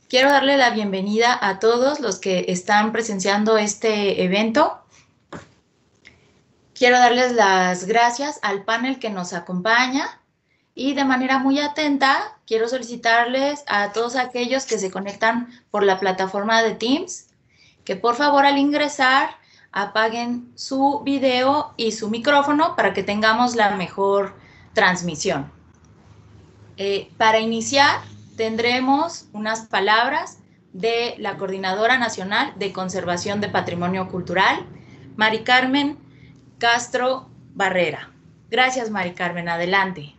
Quiero darle la bienvenida a todos los que están presenciando este evento. Quiero darles las gracias al panel que nos acompaña y de manera muy atenta quiero solicitarles a todos aquellos que se conectan por la plataforma de Teams que por favor al ingresar apaguen su video y su micrófono para que tengamos la mejor transmisión. Para iniciar tendremos unas palabras de la Coordinadora Nacional de Conservación de Patrimonio Cultural, Mari Carmen Castro Barrera. Gracias, Mari Carmen, adelante.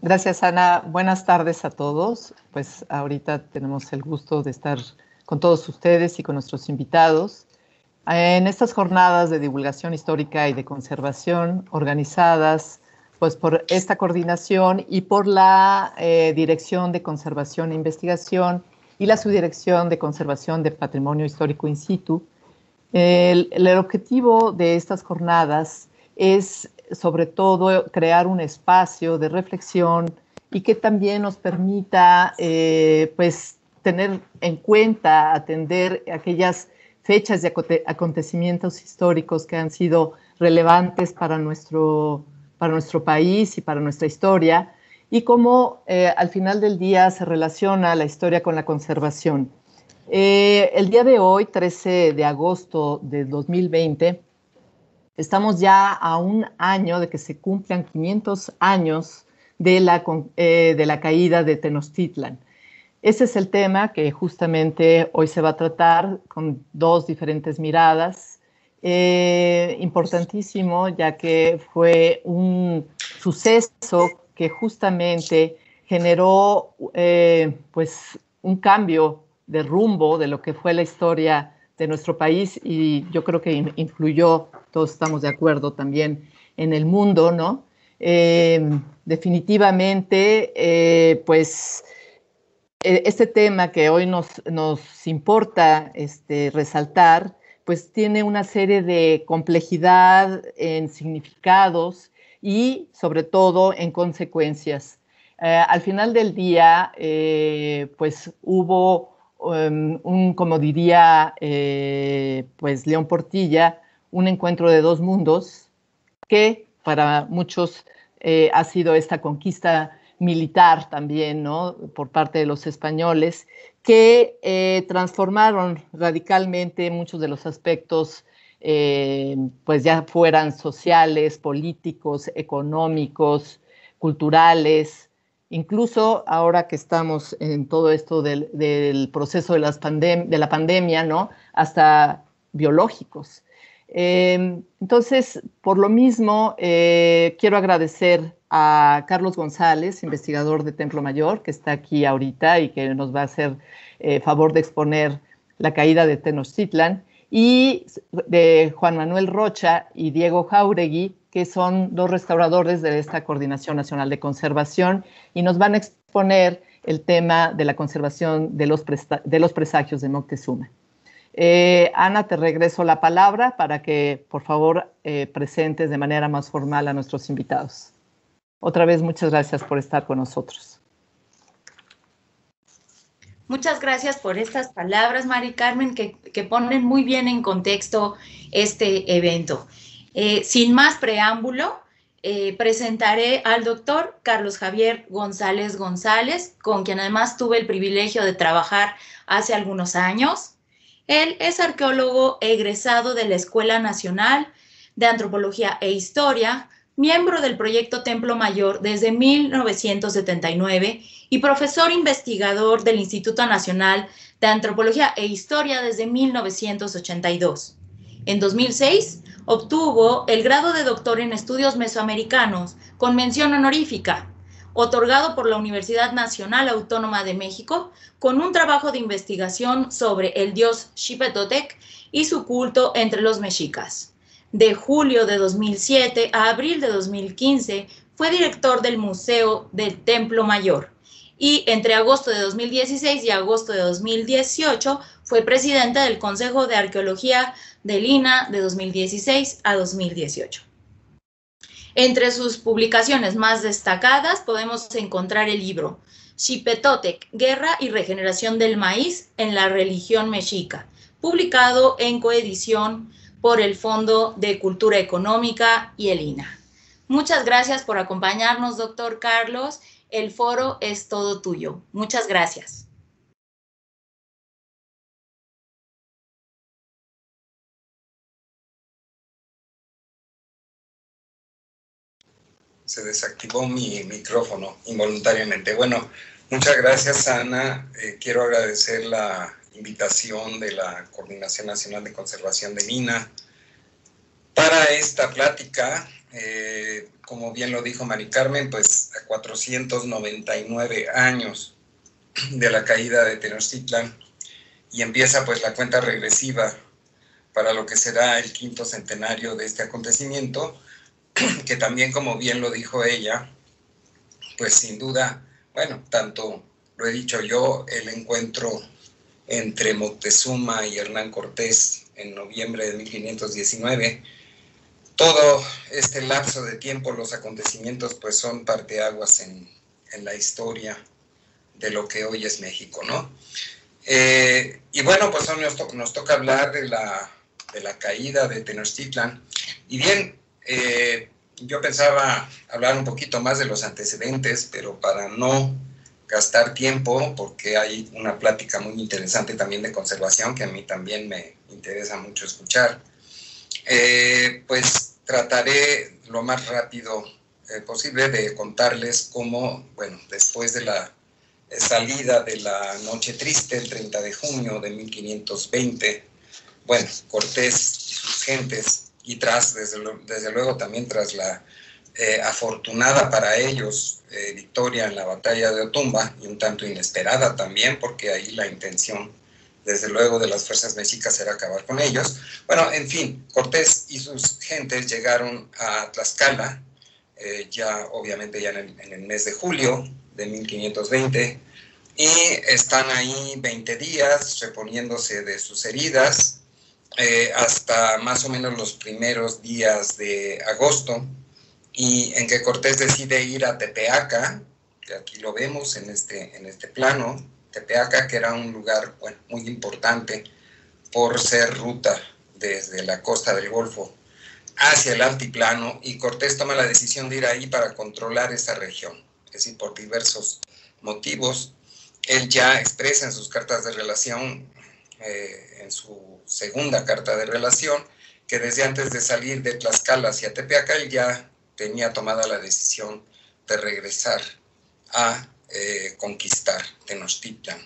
Gracias, Ana. Buenas tardes a todos. Pues ahorita tenemos el gusto de estar con todos ustedes y con nuestros invitados en estas jornadas de divulgación histórica y de conservación organizadas pues por esta coordinación y por la Dirección de Conservación e Investigación y la Subdirección de Conservación de Patrimonio Histórico in situ. El objetivo de estas jornadas es sobre todo crear un espacio de reflexión y que también nos permita pues tener en cuenta, atender aquellas fechas y acontecimientos históricos que han sido relevantes para nuestro país y para nuestra historia, y cómo al final del día se relaciona la historia con la conservación. El día de hoy, 13 de agosto de 2020, estamos ya a un año de que se cumplan 500 años de la caída de Tenochtitlan. Ese es el tema que justamente hoy se va a tratar con dos diferentes miradas. Importantísimo, ya que fue un suceso que justamente generó pues un cambio de rumbo de lo que fue la historia de nuestro país, y yo creo que influyó, todos estamos de acuerdo, también en el mundo, ¿no? Definitivamente, pues este tema que hoy nos importa resaltar, pues tiene una serie de complejidad en significados y sobre todo en consecuencias. Al final del día, pues hubo como diría pues León Portilla, un encuentro de dos mundos que para muchos ha sido esta conquista militar también, ¿no? Por parte de los españoles, que transformaron radicalmente muchos de los aspectos, pues ya fueran sociales, políticos, económicos, culturales. Incluso ahora que estamos en todo esto del proceso de la pandemia, ¿no? Hasta biológicos. Entonces, por lo mismo, quiero agradecer a Carlos González, investigador de Templo Mayor, que está aquí ahorita y que nos va a hacer favor de exponer la caída de Tenochtitlan, y de Juan Manuel Rocha y Diego Jáuregui, que son dos restauradores de esta Coordinación Nacional de Conservación, y nos van a exponer el tema de la conservación de los presagios de Moctezuma. Ana, te regreso la palabra para que, por favor, presentes de manera más formal a nuestros invitados. Otra vez, muchas gracias por estar con nosotros. Muchas gracias por estas palabras, Mari Carmen, que ponen muy bien en contexto este evento. Sin más preámbulo, presentaré al doctor Carlos Javier González González, con quien además tuve el privilegio de trabajar hace algunos años. Él es arqueólogo egresado de la Escuela Nacional de Antropología e Historia, miembro del proyecto Templo Mayor desde 1979 y profesor investigador del Instituto Nacional de Antropología e Historia desde 1982. En 2006 obtuvo el grado de doctor en estudios mesoamericanos con mención honorífica, otorgado por la Universidad Nacional Autónoma de México, con un trabajo de investigación sobre el dios Xipetotec y su culto entre los mexicas. De julio de 2007 a abril de 2015 fue director del Museo del Templo Mayor, y entre agosto de 2016 y agosto de 2018 fue presidente del Consejo de Arqueología del INAH de 2016 a 2018. Entre sus publicaciones más destacadas podemos encontrar el libro Xipetotec, Guerra y Regeneración del Maíz en la Religión Mexica, publicado en coedición por el Fondo de Cultura Económica y el INAH. Muchas gracias por acompañarnos, doctor Carlos. El foro es todo tuyo. Muchas gracias. Se desactivó mi micrófono involuntariamente. Bueno, muchas gracias, Ana. Quiero agradecer la invitación de la Coordinación Nacional de Conservación de Mina para esta plática. Como bien lo dijo Mari Carmen, pues a 499 años de la caída de Tenochtitlan, y empieza pues la cuenta regresiva para lo que será el 5º centenario de este acontecimiento, que también, como bien lo dijo ella, pues sin duda, bueno, tanto lo he dicho yo, el encuentro entre Moctezuma y Hernán Cortés en noviembre de 1519, todo este lapso de tiempo, los acontecimientos, pues son parteaguas en la historia de lo que hoy es México, ¿no? Y bueno, pues hoy nos toca hablar de la caída de Tenochtitlan. Y bien, yo pensaba hablar un poquito más de los antecedentes, pero para no gastar tiempo, porque hay una plática muy interesante también de conservación que a mí también me interesa mucho escuchar, pues trataré lo más rápido posible de contarles cómo, bueno, después de la salida de la Noche Triste, el 30 de junio de 1520, bueno, Cortés y sus gentes, y desde luego también tras la afortunada para ellos victoria en la batalla de Otumba, y un tanto inesperada también, porque ahí la intención, desde luego, de las fuerzas mexicas era acabar con ellos. Bueno, en fin, Cortés y sus gentes llegaron a Tlaxcala, obviamente ya en el mes de julio de 1520, y están ahí 20 días reponiéndose de sus heridas, hasta más o menos los primeros días de agosto, y en que Cortés decide ir a Tepeaca, que aquí lo vemos en este plano. Tepeaca, que era un lugar, bueno, muy importante por ser ruta desde la costa del Golfo hacia el altiplano, y Cortés toma la decisión de ir ahí para controlar esa región. Es decir, por diversos motivos. Él ya expresa en sus cartas de relación, en su segunda carta de relación, que desde antes de salir de Tlaxcala hacia Tepeaca, él ya tenía tomada la decisión de regresar a conquistar Tenochtitlan.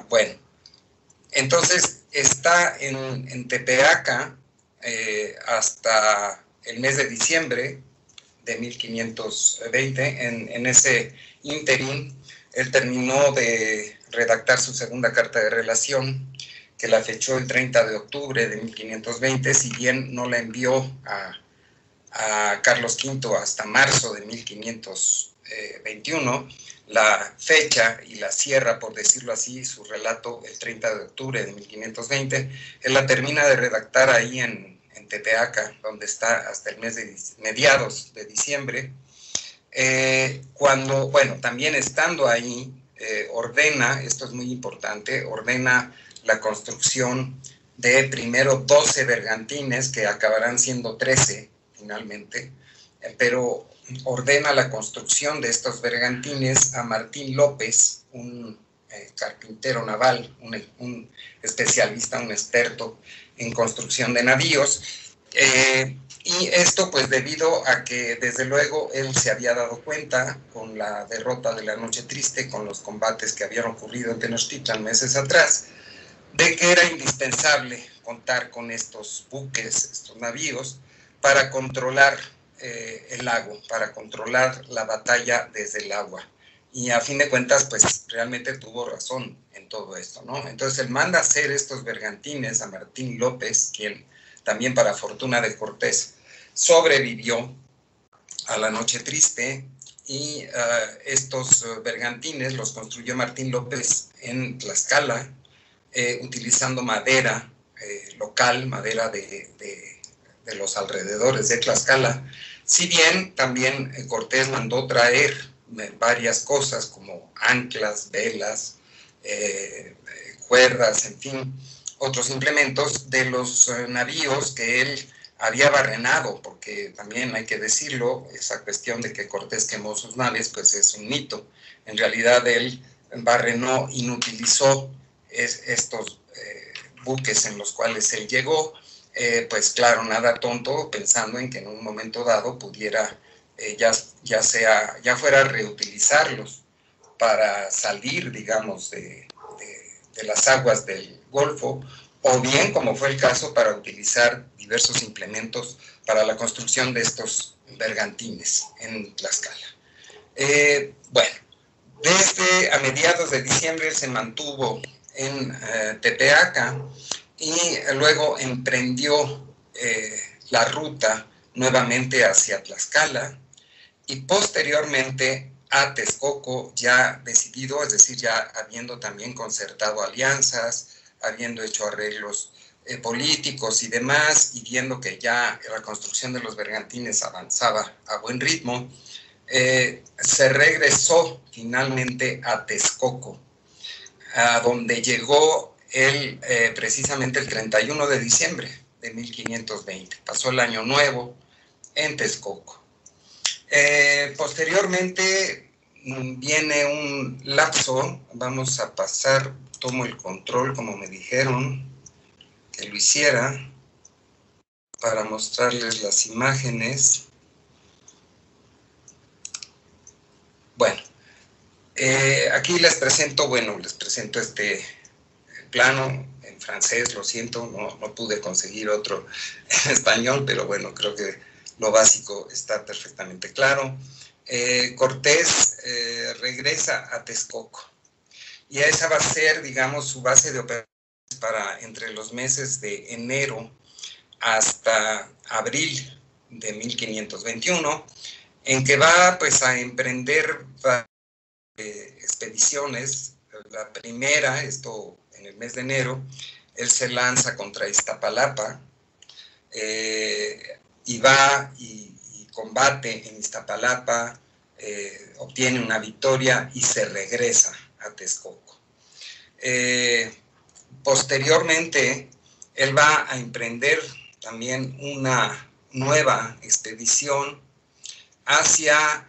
Bueno, entonces está en Tepeaca hasta el mes de diciembre de 1520. En ese ínterin, él terminó de redactar su segunda carta de relación, que la fechó el 30 de octubre de 1520, si bien no la envió a Carlos V hasta marzo de 1521, la fecha y la cierra, por decirlo así, su relato el 30 de octubre de 1520, él la termina de redactar ahí en Tepeaca, donde está hasta el mes de mediados de diciembre, cuando, bueno, también estando ahí, ordena, esto es muy importante, ordena la construcción de primero 12 bergantines, que acabarán siendo 13 finalmente, pero ordena la construcción de estos bergantines a Martín López, un carpintero naval, un especialista, un experto en construcción de navíos, y esto pues debido a que desde luego él se había dado cuenta con la derrota de la Noche Triste, con los combates que habían ocurrido en Tenochtitlan meses atrás, de que era indispensable contar con estos buques, estos navíos, para controlar el lago, para controlar la batalla desde el agua. Y a fin de cuentas, pues realmente tuvo razón en todo esto, ¿no? Entonces él manda a hacer estos bergantines a Martín López, quien también, para fortuna de Cortés, sobrevivió a la Noche Triste, y estos bergantines los construyó Martín López en Tlaxcala, utilizando madera local, madera de los alrededores de Tlaxcala, Si bien también Cortés mandó traer varias cosas como anclas, velas, cuerdas, en fin, otros implementos de los navíos que él había barrenado, porque también hay que decirlo, esa cuestión de que Cortés quemó sus naves, pues es un mito. En realidad él barrenó, inutilizó estos buques en los cuales él llegó, pues claro, nada tonto, pensando en que en un momento dado pudiera ya fuera a reutilizarlos para salir, digamos, de las aguas del Golfo, o bien, como fue el caso, para utilizar diversos implementos para la construcción de estos bergantines en Tlaxcala. Bueno, desde a mediados de diciembre se mantuvo en Tepeaca y luego emprendió la ruta nuevamente hacia Tlaxcala y posteriormente a Texcoco, ya decidido, es decir, ya habiendo también concertado alianzas, habiendo hecho arreglos políticos y demás, y viendo que ya la construcción de los bergantines avanzaba a buen ritmo, se regresó finalmente a Texcoco, a donde llegó él precisamente el 31 de diciembre de 1520. Pasó el año nuevo en Texcoco. Posteriormente viene un lapso, vamos a pasar, tomo el control como me dijeron que lo hiciera para mostrarles las imágenes. Bueno, aquí les presento este plano en francés, lo siento, no pude conseguir otro en español, pero bueno, creo que lo básico está perfectamente claro. Cortés regresa a Texcoco y esa va a ser, digamos, su base de operaciones para entre los meses de enero hasta abril de 1521, en que va pues a emprender expediciones. La primera, esto en el mes de enero, él se lanza contra Iztapalapa y va y combate en Iztapalapa, obtiene una victoria y se regresa a Texcoco. Posteriormente, él va a emprender también una nueva expedición hacia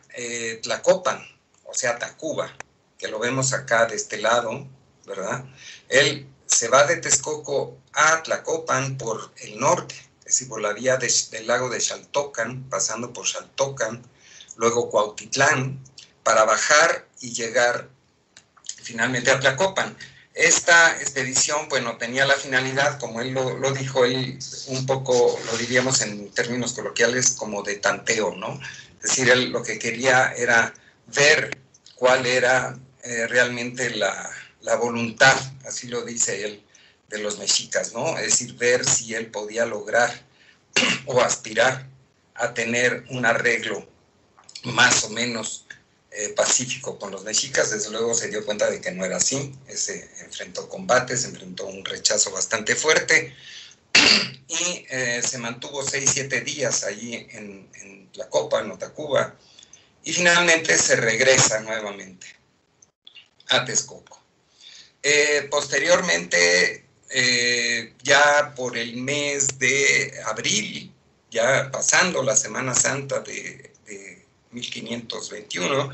Tlacopan, o sea, Tacuba, que lo vemos acá de este lado, ¿verdad? Él se va de Texcoco a Tlacopan por el norte, es decir, por la vía del lago de Xaltocan, pasando por Xaltocan, luego Cuautitlán, para bajar y llegar finalmente a Tlacopan. Esta expedición, bueno, tenía la finalidad, como él lo dijo, él un poco, lo diríamos en términos coloquiales, como de tanteo, ¿no? Es decir, él lo que quería era ver cuál era realmente la voluntad, así lo dice él, de los mexicas, ¿no? Es decir, ver si él podía lograr o aspirar a tener un arreglo más o menos pacífico con los mexicas. Desde luego se dio cuenta de que no era así, se enfrentó combates, enfrentó un rechazo bastante fuerte y se mantuvo 6-7 días allí en Tlacopan, en Tacuba, y finalmente se regresa nuevamente a Texcoco. Posteriormente, ya por el mes de abril, ya pasando la Semana Santa de 1521,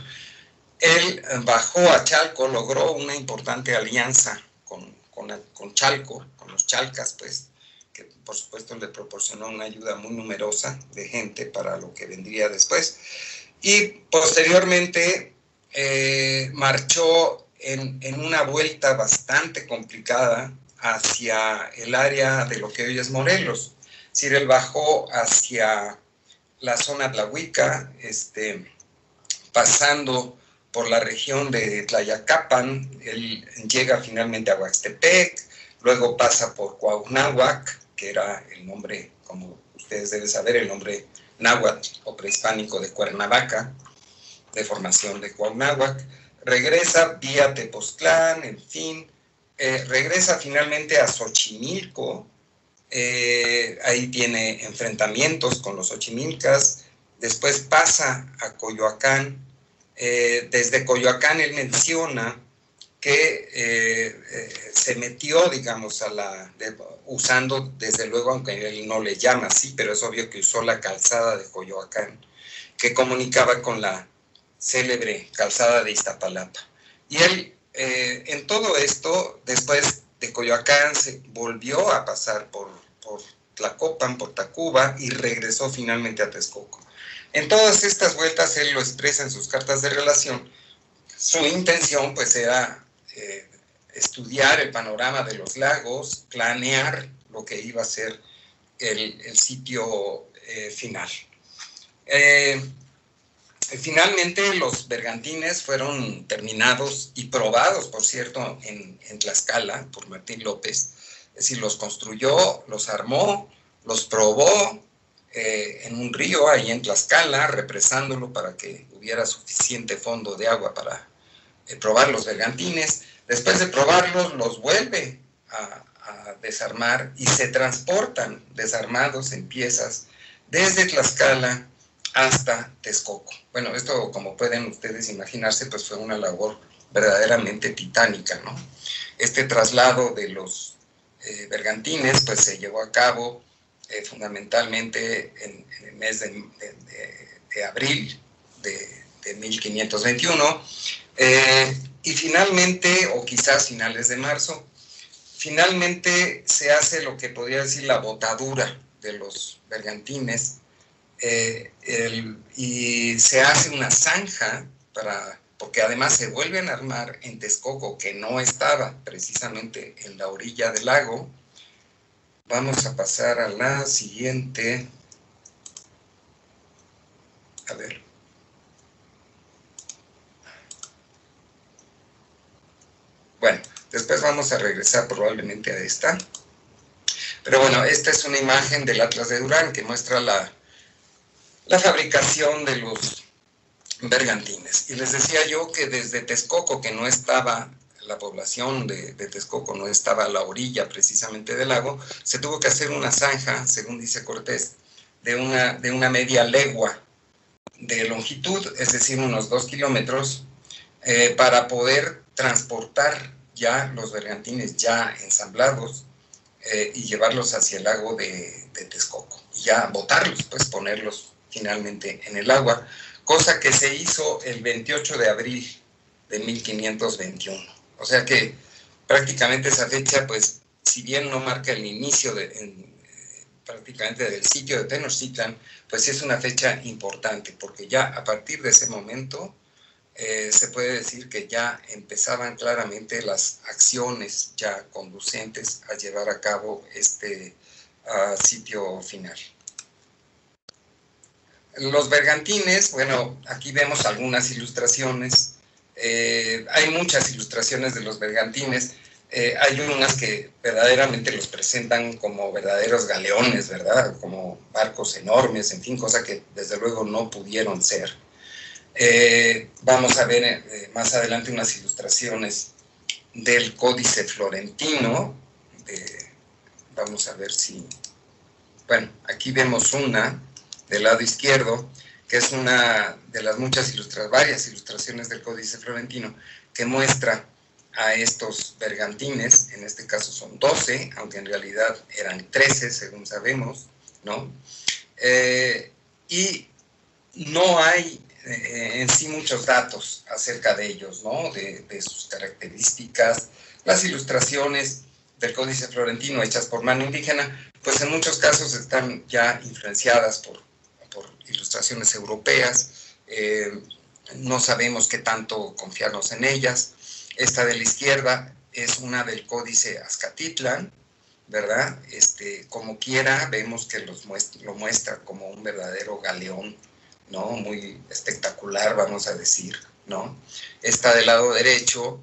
él bajó a Chalco, logró una importante alianza con Chalco, con los chalcas, pues, que por supuesto le proporcionó una ayuda muy numerosa de gente para lo que vendría después. Y posteriormente marchó en una vuelta bastante complicada hacia el área de lo que hoy es Morelos. Es decir, él bajó hacia la zona Tlahuica, pasando por la región de Tlayacapan, él llega finalmente a Huaxtepec, luego pasa por Cuauhnáhuac, que era el nombre, como ustedes deben saber, el nombre náhuatl o prehispánico de Cuernavaca, de formación de Cuauhnáhuac, regresa vía Tepoztlán, en fin, regresa finalmente a Xochimilco, ahí tiene enfrentamientos con los xochimilcas, después pasa a Coyoacán. Desde Coyoacán él menciona que se metió, digamos, usando, desde luego, aunque él no le llama así, pero es obvio que usó la calzada de Coyoacán, que comunicaba con la célebre calzada de Iztapalapa. Y él, en todo esto, después de Coyoacán, se volvió a pasar por Tlacopan, por Tacuba, y regresó finalmente a Texcoco. En todas estas vueltas, él lo expresa en sus cartas de relación. Su intención, pues, era estudiar el panorama de los lagos, planear lo que iba a ser el sitio final. Finalmente, los bergantines fueron terminados y probados, por cierto, en Tlaxcala por Martín López. Es decir, los construyó, los armó, los probó en un río ahí en Tlaxcala, represándolo para que hubiera suficiente fondo de agua para probar los bergantines. Después de probarlos, los vuelve a desarmar y se transportan desarmados en piezas desde Tlaxcala hasta Texcoco. Bueno, esto, como pueden ustedes imaginarse, pues fue una labor verdaderamente titánica, ¿no? Este traslado de los bergantines, pues se llevó a cabo fundamentalmente en el mes de abril de 1521, y finalmente, o quizás finales de marzo, finalmente se hace lo que podría decir la botadura de los bergantines, y se hace una zanja porque además se vuelven a armar en Texcoco, que no estaba precisamente en la orilla del lago. Vamos a pasar a la siguiente. A ver. Bueno, después vamos a regresar probablemente a esta. Pero bueno, esta es una imagen del Atlas de Durán que muestra la fabricación de los bergantines. Y les decía yo que desde Texcoco, que no estaba, la población de Texcoco no estaba a la orilla precisamente del lago, se tuvo que hacer una zanja, según dice Cortés, de una media legua de longitud, es decir, unos 2 kilómetros, para poder transportar ya los bergantines ya ensamblados y llevarlos hacia el lago de Texcoco. Y ya botarlos, pues ponerlos finalmente en el agua, cosa que se hizo el 28 de abril de 1521. O sea que prácticamente esa fecha, pues, si bien no marca el inicio prácticamente del sitio de Tenochtitlan, pues sí es una fecha importante, porque ya a partir de ese momento se puede decir que ya empezaban claramente las acciones ya conducentes a llevar a cabo este sitio final. Los bergantines, bueno, aquí vemos algunas ilustraciones. Hay muchas ilustraciones de los bergantines. Hay unas que verdaderamente los presentan como verdaderos galeones, ¿verdad? Como barcos enormes, en fin, cosa que desde luego no pudieron ser. Vamos a ver más adelante unas ilustraciones del Códice Florentino. Vamos a ver si... Bueno, aquí vemos una del lado izquierdo, que es una de las varias ilustraciones del Códice Florentino, que muestra a estos bergantines. En este caso son 12, aunque en realidad eran 13, según sabemos, ¿no? Y no hay en sí muchos datos acerca de ellos, ¿no? De sus características. Las ilustraciones del Códice Florentino hechas por mano indígena, pues en muchos casos están ya influenciadas por ilustraciones europeas. No sabemos qué tanto confiarnos en ellas. Esta de la izquierda es una del Códice Azcatitlan, ¿verdad? Como quiera, vemos que lo muestra como un verdadero galeón, ¿no? Muy espectacular, vamos a decir, ¿no? Esta del lado derecho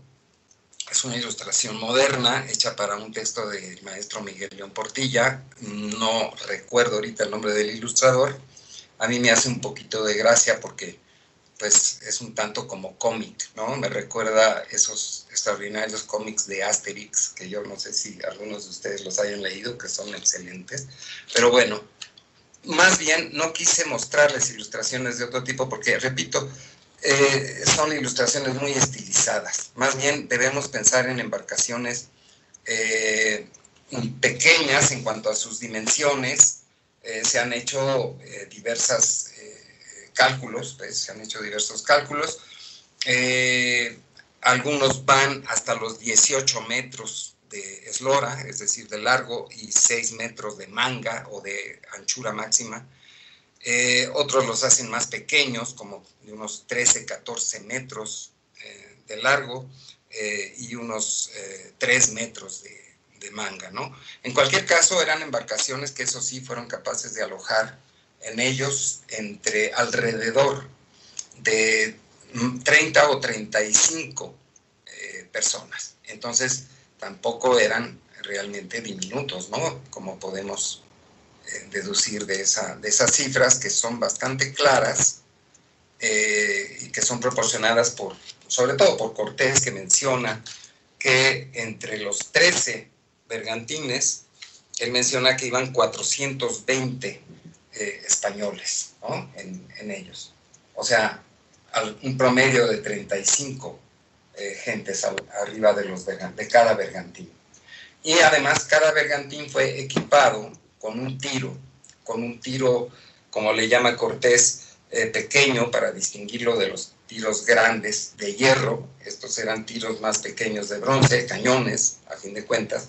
es una ilustración moderna, hecha para un texto del maestro Miguel León Portilla. No recuerdo ahorita el nombre del ilustrador. A mí me hace un poquito de gracia porque, pues, es un tanto como cómic, ¿no? Me recuerda esos extraordinarios cómics de Asterix, que yo no sé si algunos de ustedes los hayan leído, que son excelentes. Pero bueno, más bien no quise mostrarles ilustraciones de otro tipo porque, repito, son ilustraciones muy estilizadas. Más bien debemos pensar en embarcaciones pequeñas en cuanto a sus dimensiones. Se han hecho diversos cálculos. Algunos van hasta los 18 metros de eslora, es decir, de largo, y 6 metros de manga o de anchura máxima. Otros los hacen más pequeños, como de unos 13, 14 metros de largo y unos 3 metros de manga, ¿no? En cualquier caso, eran embarcaciones que, eso sí, fueron capaces de alojar en ellos entre alrededor de 30 o 35 personas. Entonces, tampoco eran realmente diminutos, ¿no? Como podemos deducir de esas cifras, que son bastante claras y que son proporcionadas sobre todo por Cortés, que menciona que entre los 13 bergantines, él menciona que iban 420 españoles, ¿no? en ellos. O sea, un promedio de 35 gentes arriba de cada bergantín. Y además cada bergantín fue equipado con un tiro, como le llama Cortés, pequeño, para distinguirlo de los tiros grandes de hierro. Estos eran tiros más pequeños de bronce, cañones, a fin de cuentas,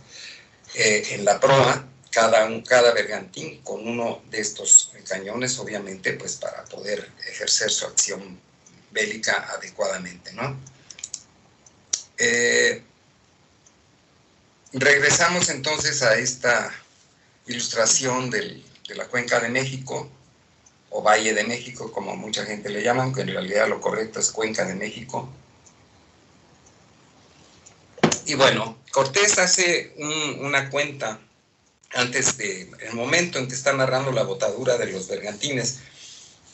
en la proa, cada bergantín con uno de estos cañones, obviamente, pues para poder ejercer su acción bélica adecuadamente, ¿no? Regresamos entonces a esta ilustración de la Cuenca de México, o Valle de México, como mucha gente le llaman, que en realidad lo correcto es Cuenca de México. Y bueno, Cortés hace una cuenta antes del momento en que está narrando la botadura de los bergantines.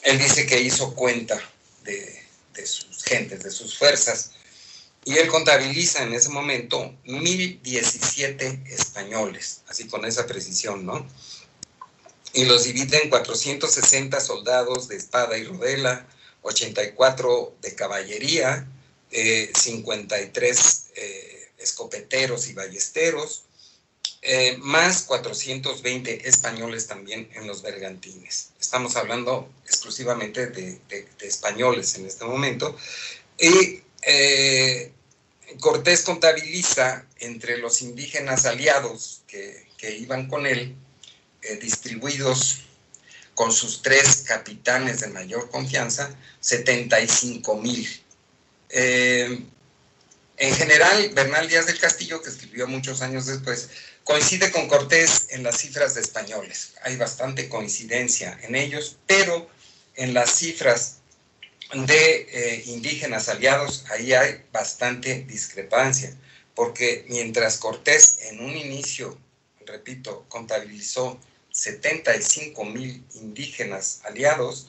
Él dice que hizo cuenta de sus gentes, de sus fuerzas, y él contabiliza en ese momento 1017 españoles, así con esa precisión, ¿no? Y los divide en 460 soldados de espada y rodela, 84 de caballería, 53 escopeteros y ballesteros, más 420 españoles también en los bergantines. Estamos hablando exclusivamente de españoles en este momento. Y Cortés contabiliza entre los indígenas aliados que iban con él, distribuidos con sus 3 capitanes de mayor confianza, 75,000. En general, Bernal Díaz del Castillo, que escribió muchos años después, coincide con Cortés en las cifras de españoles. Hay bastante coincidencia en ellos, pero en las cifras de indígenas aliados, ahí hay bastante discrepancia, porque mientras Cortés en un inicio, repito, contabilizó 75,000 indígenas aliados,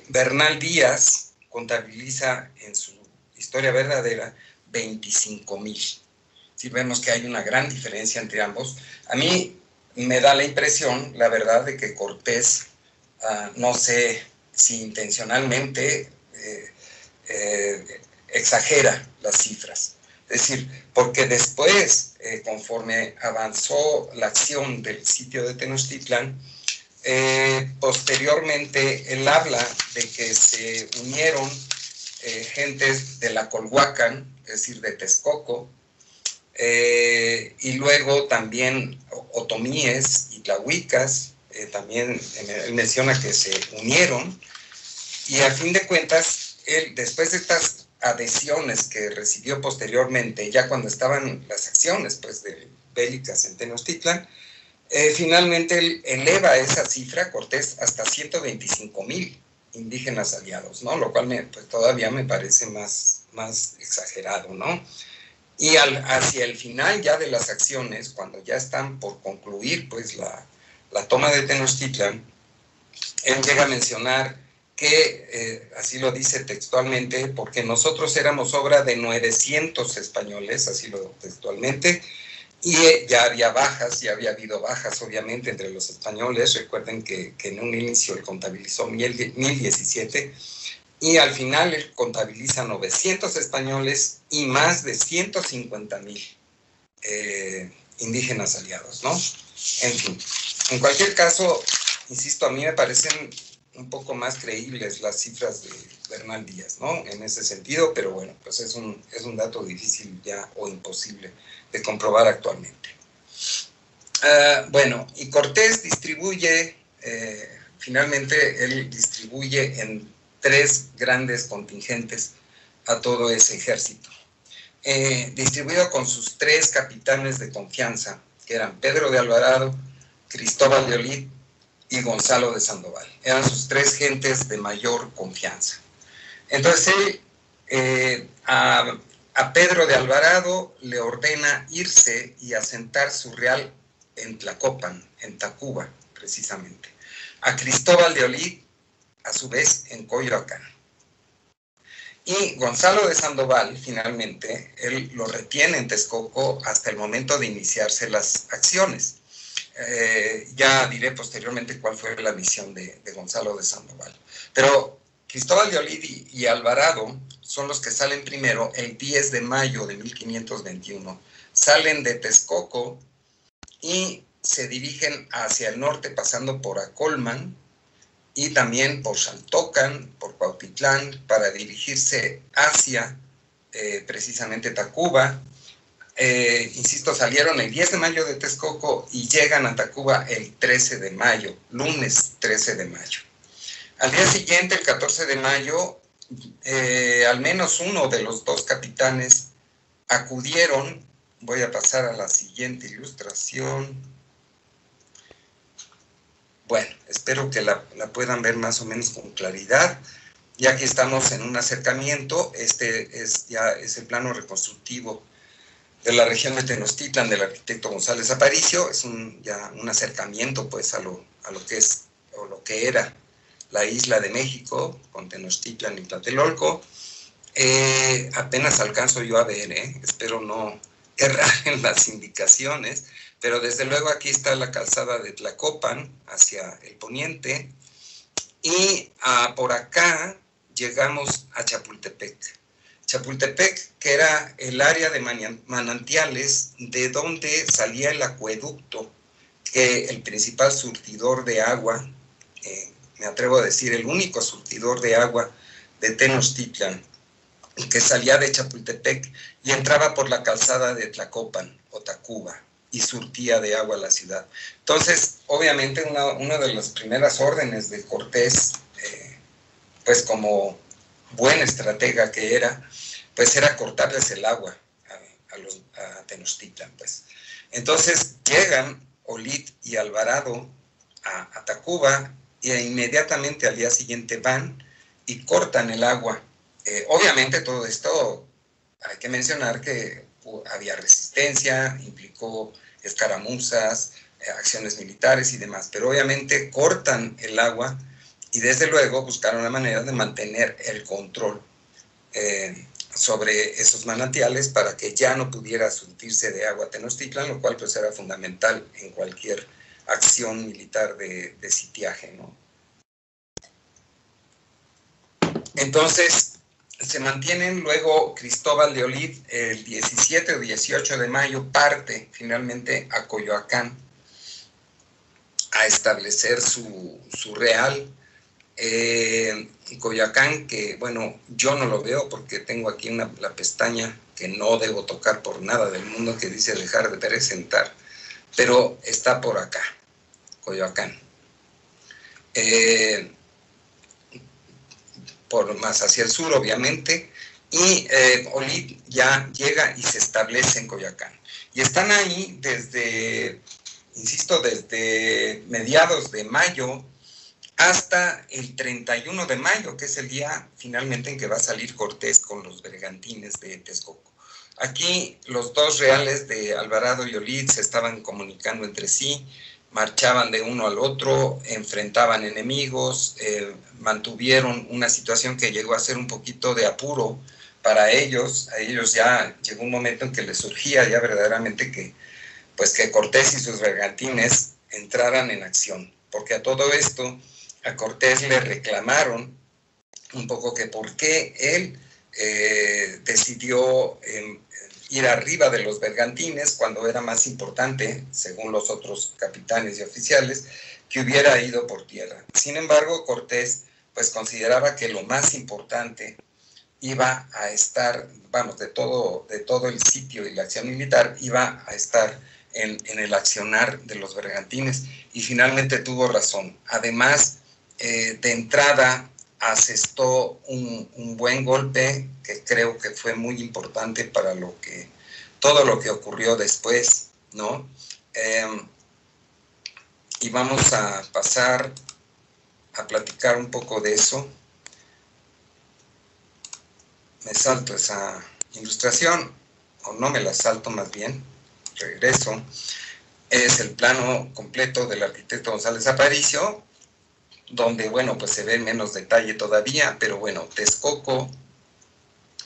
Bernal Díaz contabiliza en su historia verdadera 25,000. Si vemos que hay una gran diferencia entre ambos. A mí me da la impresión, la verdad, de que Cortés, no sé si intencionalmente, exagera las cifras. Es decir, porque después, conforme avanzó la acción del sitio de Tenochtitlán, posteriormente él habla de que se unieron gentes de la Colhuacan, es decir, de Texcoco, y luego también otomíes y tlahuicas, también él menciona que se unieron, y a fin de cuentas, él, después de estas adhesiones que recibió posteriormente, ya cuando estaban las acciones pues, bélicas en Tenochtitlan, finalmente él eleva esa cifra, Cortés, hasta 125,000 indígenas aliados, ¿no? Lo cual pues, todavía me parece más exagerado, ¿no? Y hacia el final ya de las acciones, cuando ya están por concluir pues, la toma de Tenochtitlan, él llega a mencionar que, así lo dice textualmente, porque nosotros éramos obra de 900 españoles, así lo textualmente, Y ya había bajas, ya había habido bajas, obviamente, entre los españoles. Recuerden que en un inicio él contabilizó 1017 y al final él contabiliza 900 españoles y más de 150,000 indígenas aliados, ¿no? En fin, en cualquier caso, insisto, a mí me parecen un poco más creíbles las cifras de Bernal Díaz, ¿no? En ese sentido, pero bueno, pues es un dato difícil ya o imposible de comprobar actualmente. Bueno, y Cortés distribuye, finalmente él distribuye en 3 grandes contingentes a todo ese ejército. Distribuido con sus 3 capitanes de confianza, que eran Pedro de Alvarado, Cristóbal de Olid y Gonzalo de Sandoval. Eran sus 3 gentes de mayor confianza. Entonces él a Pedro de Alvarado le ordena irse y asentar su real en Tlacopan, en Tacuba, precisamente. A Cristóbal de Olid, a su vez, en Coyoacán. Y Gonzalo de Sandoval, finalmente, él lo retiene en Texcoco hasta el momento de iniciarse las acciones. Ya diré posteriormente cuál fue la misión de Gonzalo de Sandoval. Pero Cristóbal de Olid y Alvarado son los que salen primero el 10 de mayo de 1521. Salen de Texcoco y se dirigen hacia el norte pasando por Acolman y también por Xaltocan, por Cuautitlán, para dirigirse hacia precisamente Tacuba. Insisto, salieron el 10 de mayo de Texcoco y llegan a Tacuba el 13 de mayo, lunes 13 de mayo. Al día siguiente, el 14 de mayo, al menos uno de los 2 capitanes acudieron. Voy a pasar a la siguiente ilustración. Bueno, espero que la puedan ver más o menos con claridad. Y aquí estamos en un acercamiento. Este ya es el plano reconstructivo de la región de Tenochtitlan del arquitecto González Aparicio. Es ya un acercamiento pues a lo que es o lo que era la isla de México con Tenochtitlan y Tlatelolco. Apenas alcanzo yo a ver, espero no errar en las indicaciones, pero desde luego aquí está la calzada de Tlacopan hacia el poniente y por acá llegamos a Chapultepec. Chapultepec, que era el área de manantiales de donde salía el acueducto, que el principal surtidor de agua, me atrevo a decir el único surtidor de agua de Tenochtitlan, que salía de Chapultepec y entraba por la calzada de Tlacopan o Tacuba y surtía de agua a la ciudad. Entonces, obviamente, una de las primeras órdenes de Cortés, pues como buen estratega que era, pues era cortarles el agua a Tenochtitlan, pues. Entonces, llegan Olid y Alvarado a Tacuba y inmediatamente al día siguiente van y cortan el agua. Obviamente todo esto hay que mencionar que había resistencia, implicó escaramuzas, acciones militares y demás, pero obviamente cortan el agua y desde luego buscaron la manera de mantener el control sobre esos manantiales para que ya no pudiera surtirse de agua Tenochtitlan, lo cual pues era fundamental en cualquier acción militar de sitiaje, ¿no? Entonces, se mantienen. Luego Cristóbal de Olid el 17 o 18 de mayo parte finalmente a Coyoacán a establecer su real. Coyoacán, que bueno, yo no lo veo porque tengo aquí la pestaña que no debo tocar por nada del mundo que dice dejar de presentar, pero está por acá, Coyoacán. Por más hacia el sur, obviamente, y Olid ya llega y se establece en Coyoacán. Y están ahí desde, insisto, desde mediados de mayo hasta el 31 de mayo, que es el día finalmente en que va a salir Cortés con los bergantines de Texcoco. Aquí los 2 reales de Alvarado y Olid se estaban comunicando entre sí, marchaban de uno al otro, enfrentaban enemigos, mantuvieron una situación que llegó a ser un poquito de apuro para ellos. A ellos ya llegó un momento en que les surgía ya verdaderamente que pues que Cortés y sus bergantines entraran en acción, porque a todo esto a Cortés le reclamaron un poco que por qué él decidió ir arriba de los bergantines cuando era más importante, según los otros capitanes y oficiales, que hubiera ido por tierra. Sin embargo, Cortés pues consideraba que lo más importante iba a estar, vamos, de todo el sitio y la acción militar iba a estar en el accionar de los bergantines, y finalmente tuvo razón. Además, de entrada asestó un buen golpe que creo que fue muy importante para todo lo que ocurrió después, ¿no? Y vamos a pasar a platicar un poco de eso. Me salto esa ilustración, o no me la salto más bien, regreso. Es el plano completo del arquitecto González Aparicio, donde, bueno, pues se ve en menos detalle todavía, pero bueno, Texcoco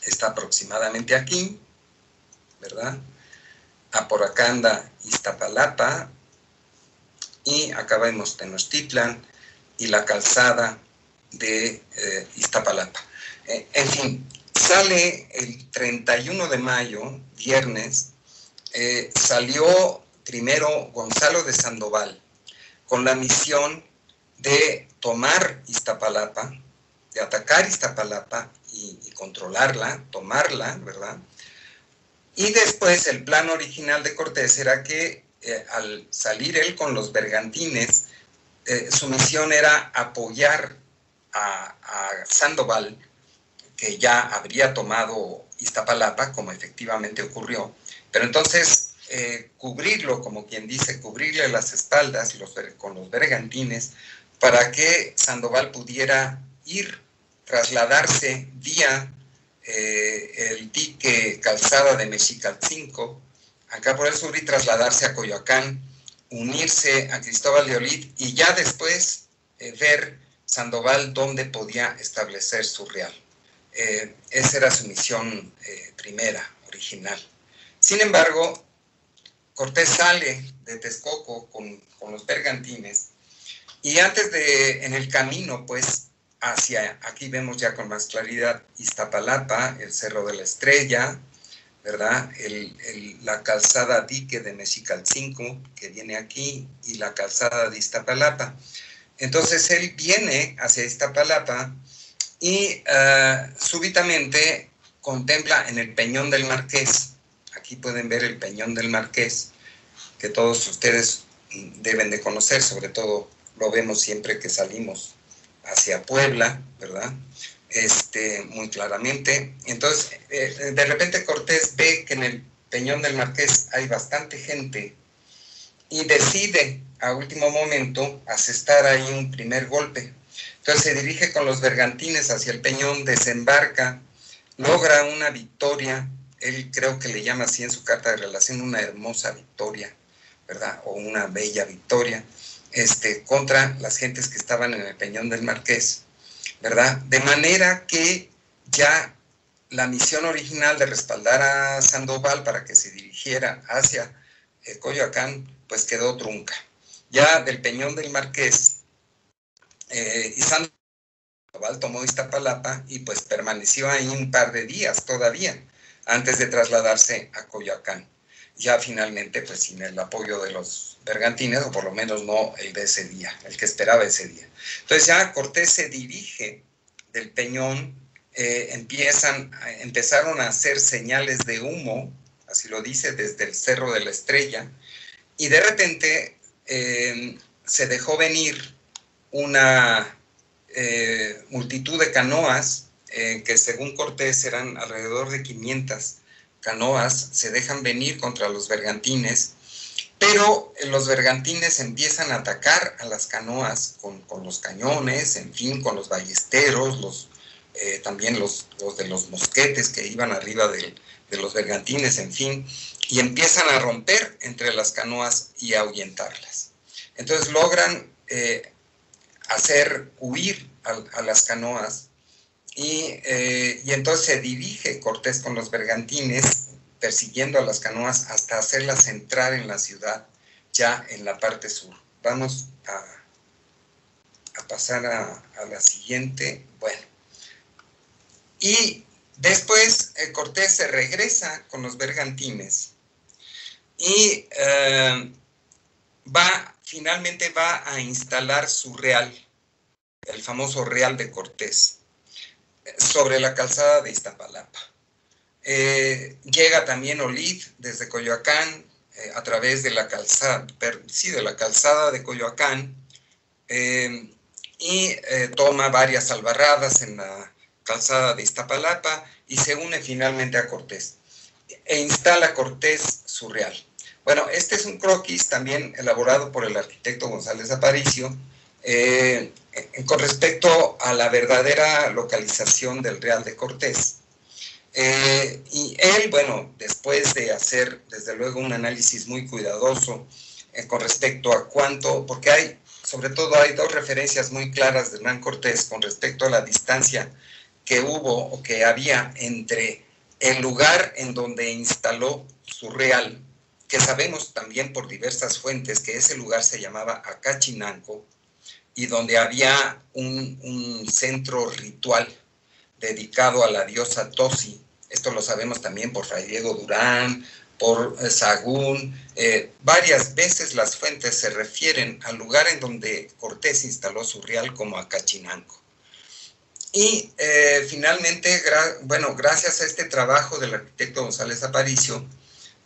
está aproximadamente aquí, ¿verdad? Por acá anda Iztapalapa, y acá vemos Tenochtitlan y la calzada de Iztapalapa. En fin, sale el 31 de mayo, viernes, salió primero Gonzalo de Sandoval con la misión de tomar Iztapalapa, de atacar Iztapalapa y controlarla, tomarla, ¿verdad? Y después el plan original de Cortés era que al salir él con los bergantines, su misión era apoyar a Sandoval, que ya habría tomado Iztapalapa, como efectivamente ocurrió, pero entonces cubrirlo, como quien dice, cubrirle las espaldas con los bergantines, para que Sandoval pudiera trasladarse vía el dique Calzada de Mexicalcingo, acá por el sur, y trasladarse a Coyoacán, unirse a Cristóbal de Olid, y ya después ver Sandoval dónde podía establecer su real. Esa era su misión primera, original. Sin embargo, Cortés sale de Texcoco con los bergantines, y en el camino, pues, aquí vemos ya con más claridad Iztapalapa, el Cerro de la Estrella, ¿verdad? La calzada dique de Mexicalcingo, que viene aquí, y la calzada de Iztapalapa. Entonces él viene hacia Iztapalapa y súbitamente contempla en el Peñón del Marqués. Aquí pueden ver el Peñón del Marqués, que todos ustedes deben de conocer, sobre todo lo vemos siempre que salimos hacia Puebla, ¿verdad? Muy claramente. Entonces, de repente Cortés ve que en el Peñón del Marqués hay bastante gente y decide a último momento asestar ahí un primer golpe. Entonces se dirige con los bergantines hacia el Peñón, desembarca, logra una victoria. Él creo que le llama así en su carta de relación, una hermosa victoria, ¿verdad? O una bella victoria, contra las gentes que estaban en el Peñón del Marqués, ¿verdad? De manera que ya la misión original de respaldar a Sandoval para que se dirigiera hacia Coyoacán, pues quedó trunca. Ya del Peñón del Marqués, y Sandoval tomó Iztapalapa y pues permaneció ahí un par de días todavía, antes de trasladarse a Coyoacán. Ya finalmente, pues sin el apoyo de los bergantines, o por lo menos no el de ese día, el que esperaba ese día. Entonces ya Cortés se dirige del Peñón, empezaron a hacer señales de humo, así lo dice, desde el Cerro de la Estrella, y de repente se dejó venir una multitud de canoas, que según Cortés eran alrededor de 500 canoas, se dejan venir contra los bergantines, pero los bergantines empiezan a atacar a las canoas con los cañones, en fin, con los ballesteros, también los de los mosquetes que iban arriba de los bergantines, en fin, y empiezan a romper entre las canoas y a ahuyentarlas. Entonces logran hacer huir a las canoas, y entonces se dirige Cortés con los bergantines persiguiendo a las canoas hasta hacerlas entrar en la ciudad, ya en la parte sur. Vamos a pasar a la siguiente. Bueno, y después Cortés se regresa con los bergantines y finalmente va a instalar su real, el famoso Real de Cortés, sobre la calzada de Iztapalapa. Llega también Olid desde Coyoacán, a través de la calzada, de la calzada de Coyoacán, y toma varias albarradas en la calzada de Iztapalapa y se une finalmente a Cortés. E instala Cortés su real. Bueno, este es un croquis también elaborado por el arquitecto González Aparicio, con respecto a la verdadera localización del Real de Cortés. Y él, bueno, después de hacer, desde luego, un análisis muy cuidadoso con respecto a cuánto, porque sobre todo hay dos referencias muy claras de Hernán Cortés con respecto a la distancia que hubo o que había entre el lugar en donde instaló su real, que sabemos también por diversas fuentes que ese lugar se llamaba Acachinanco, y donde había un centro ritual dedicado a la diosa Tosi. Esto lo sabemos también por Fray Diego Durán, por Sahagún. Varias veces las fuentes se refieren al lugar en donde Cortés instaló su real como Acachinanco. Y finalmente, gracias a este trabajo del arquitecto González Aparicio,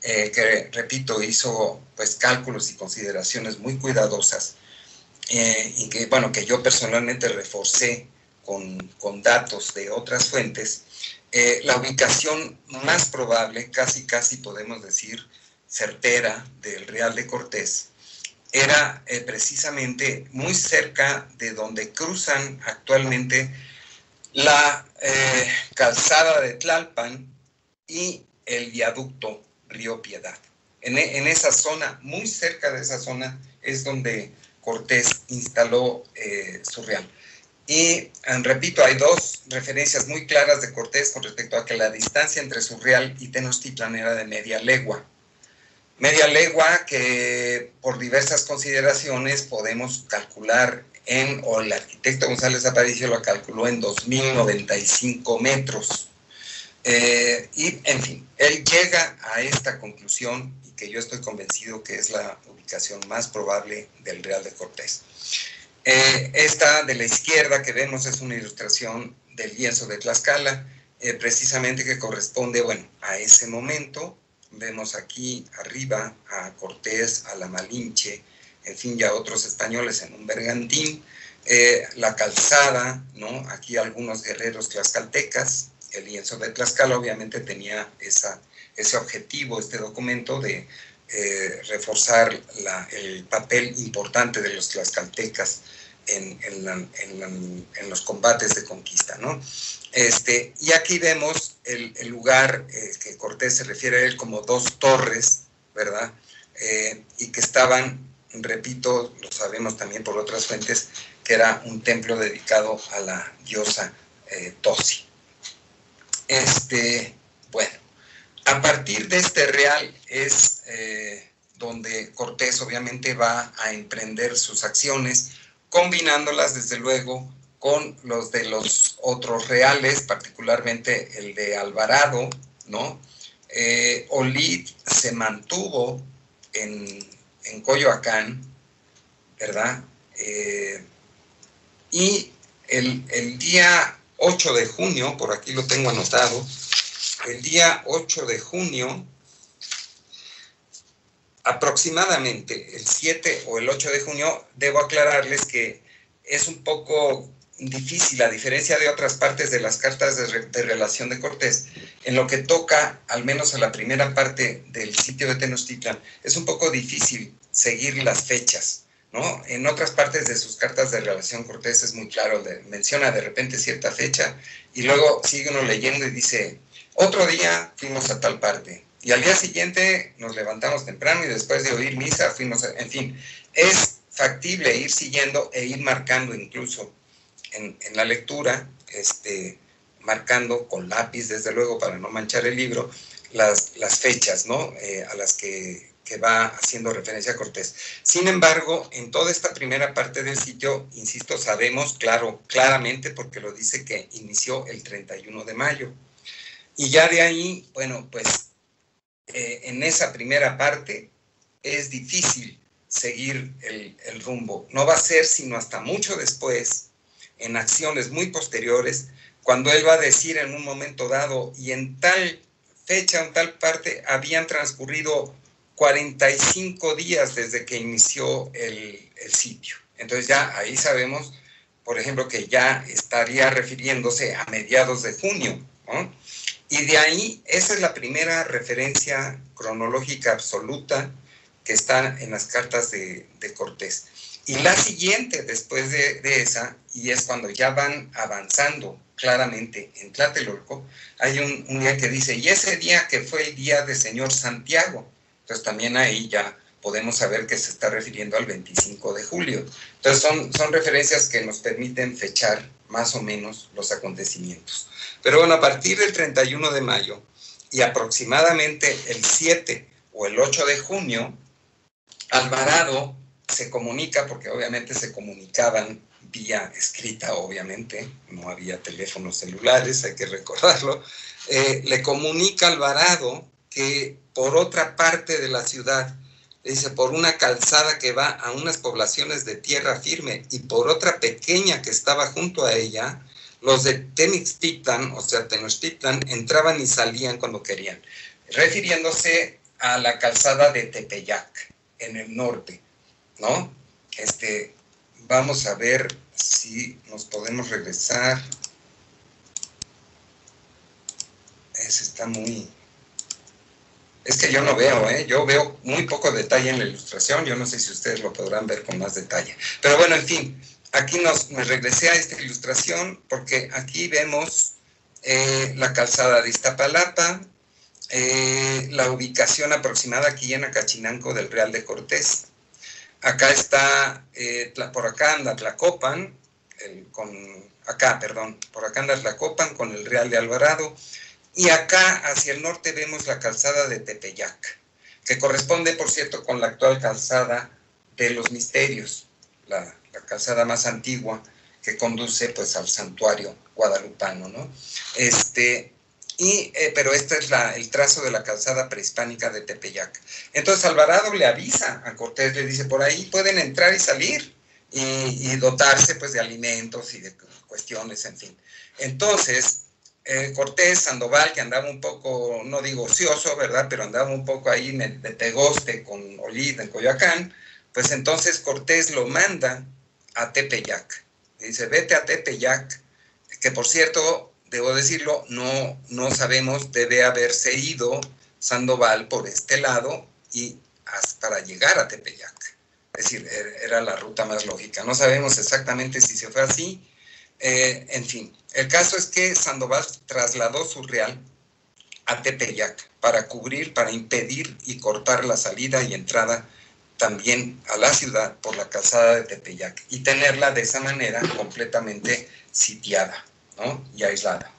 que, repito, hizo pues cálculos y consideraciones muy cuidadosas, y que, bueno, que yo personalmente reforcé con datos de otras fuentes, la ubicación más probable, casi podemos decir certera, del Real de Cortés, era precisamente muy cerca de donde cruzan actualmente la calzada de Tlalpan y el viaducto Río Piedad. En esa zona, muy cerca de esa zona, es donde Cortés instaló su real. Y repito, hay dos referencias muy claras de Cortés con respecto a que la distancia entre su real y Tenochtitlan era de media legua. Media legua que por diversas consideraciones podemos calcular o el arquitecto González Aparicio lo calculó en 2.095 metros. Y, en fin, él llega a esta conclusión y que yo estoy convencido que es la ubicación más probable del Real de Cortés. Esta de la izquierda que vemos es una ilustración del lienzo de Tlaxcala, precisamente que corresponde, bueno, a ese momento. Vemos aquí arriba a Cortés, a la Malinche, en fin, ya otros españoles en un bergantín, la calzada, ¿no? Aquí algunos guerreros tlaxcaltecas. El lienzo de Tlaxcala obviamente tenía ese objetivo, este documento de reforzar el papel importante de los tlaxcaltecas en los combates de conquista, ¿no? Y aquí vemos el lugar que Cortés se refiere a él como dos torres, ¿verdad? Y que estaban, repito, lo sabemos también por otras fuentes, que era un templo dedicado a la diosa Tosi. Bueno, a partir de este real es donde Cortés obviamente va a emprender sus acciones, combinándolas desde luego con los de los otros reales, particularmente el de Alvarado, ¿no? Olid se mantuvo en Coyoacán, ¿verdad? Y el día 8 de junio, por aquí lo tengo anotado, el día 8 de junio, aproximadamente el 7 o el 8 de junio, debo aclararles que es un poco difícil, a diferencia de otras partes de las cartas de relación de Cortés, en lo que toca al menos a la primera parte del sitio de Tenochtitlan, es un poco difícil seguir las fechas, ¿no? En otras partes de sus cartas de relación Cortés es muy claro, menciona de repente cierta fecha y luego sigue uno leyendo y dice, otro día fuimos a tal parte y al día siguiente nos levantamos temprano y después de oír misa fuimos en fin, es factible ir siguiendo e ir marcando incluso en la lectura, marcando con lápiz, desde luego, para no manchar el libro, las las fechas, ¿no? A las que va haciendo referencia Cortés. Sin embargo, en toda esta primera parte del sitio, insisto, sabemos claramente, porque lo dice, que inició el 31 de mayo. Y ya de ahí, bueno, pues en esa primera parte es difícil seguir el rumbo. No va a ser sino hasta mucho después, en acciones muy posteriores, cuando él va a decir en un momento dado, y en tal fecha, en tal parte, habían transcurrido 45 días desde que inició el sitio. Entonces ya ahí sabemos, por ejemplo, que ya estaría refiriéndose a mediados de junio, ¿no? Y de ahí, esa es la primera referencia cronológica absoluta que está en las cartas de Cortés. Y la siguiente, después de esa, y es cuando ya van avanzando claramente en Tlatelolco, hay un día que dice, y ese día que fue el día de Señor Santiago. Entonces también ahí ya podemos saber que se está refiriendo al 25 de julio. Entonces son referencias que nos permiten fechar más o menos los acontecimientos. Pero bueno, a partir del 31 de mayo y aproximadamente el 7 o el 8 de junio, Alvarado se comunica, porque obviamente se comunicaban vía escrita, obviamente, no había teléfonos celulares, hay que recordarlo, le comunica a Alvarado que por otra parte de la ciudad, dice, por una calzada que va a unas poblaciones de tierra firme y por otra pequeña que estaba junto a ella, los de Tenochtitlan, o sea, Tenochtitlan, entraban y salían cuando querían, refiriéndose a la calzada de Tepeyac, en el norte, ¿no? Vamos a ver si nos podemos regresar. Ese está muy... Es que yo no veo, yo veo muy poco detalle en la ilustración, yo no sé si ustedes lo podrán ver con más detalle. Pero bueno, en fin, aquí me regresé a esta ilustración porque aquí vemos la calzada de Iztapalapa, la ubicación aproximada aquí en Acachinanco del Real de Cortés. Acá está, por acá anda Tlacopan, por acá anda Tlacopan con el Real de Alvarado, y acá hacia el norte vemos la calzada de Tepeyac, que corresponde, por cierto, con la actual calzada de los Misterios, la calzada más antigua que conduce pues al santuario guadalupano, ¿no? Pero este es el trazo de la calzada prehispánica de Tepeyac. Entonces Alvarado le avisa a Cortés, le dice, por ahí pueden entrar y salir y dotarse pues de alimentos y de cuestiones, en fin. Entonces Cortés, Sandoval, que andaba un poco, no digo ocioso, ¿verdad?, pero andaba un poco ahí de tegoste con Olid en Coyoacán, pues entonces Cortés lo manda a Tepeyac. Dice, vete a Tepeyac, que por cierto, debo decirlo, no sabemos, debe haberse ido Sandoval por este lado y para llegar a Tepeyac. Es decir, era la ruta más lógica. No sabemos exactamente si se fue así. En fin, el caso es que Sandoval trasladó su real a Tepeyac para impedir y cortar la salida y entrada también a la ciudad por la calzada de Tepeyac y tenerla de esa manera completamente sitiada, ¿no?, y aislada.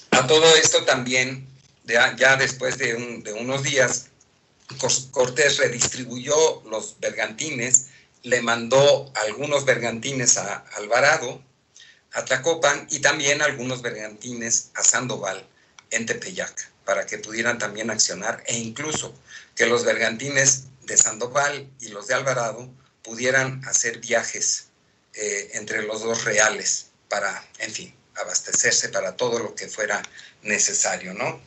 A todo esto también, ya después de unos días, Cortés redistribuyó los bergantines, le mandó algunos bergantines a Alvarado, a Tlacopan, y también algunos bergantines a Sandoval en Tepeyac, para que pudieran también accionar, e incluso que los bergantines de Sandoval y los de Alvarado pudieran hacer viajes entre los dos reales para, en fin, abastecerse para todo lo que fuera necesario, ¿no?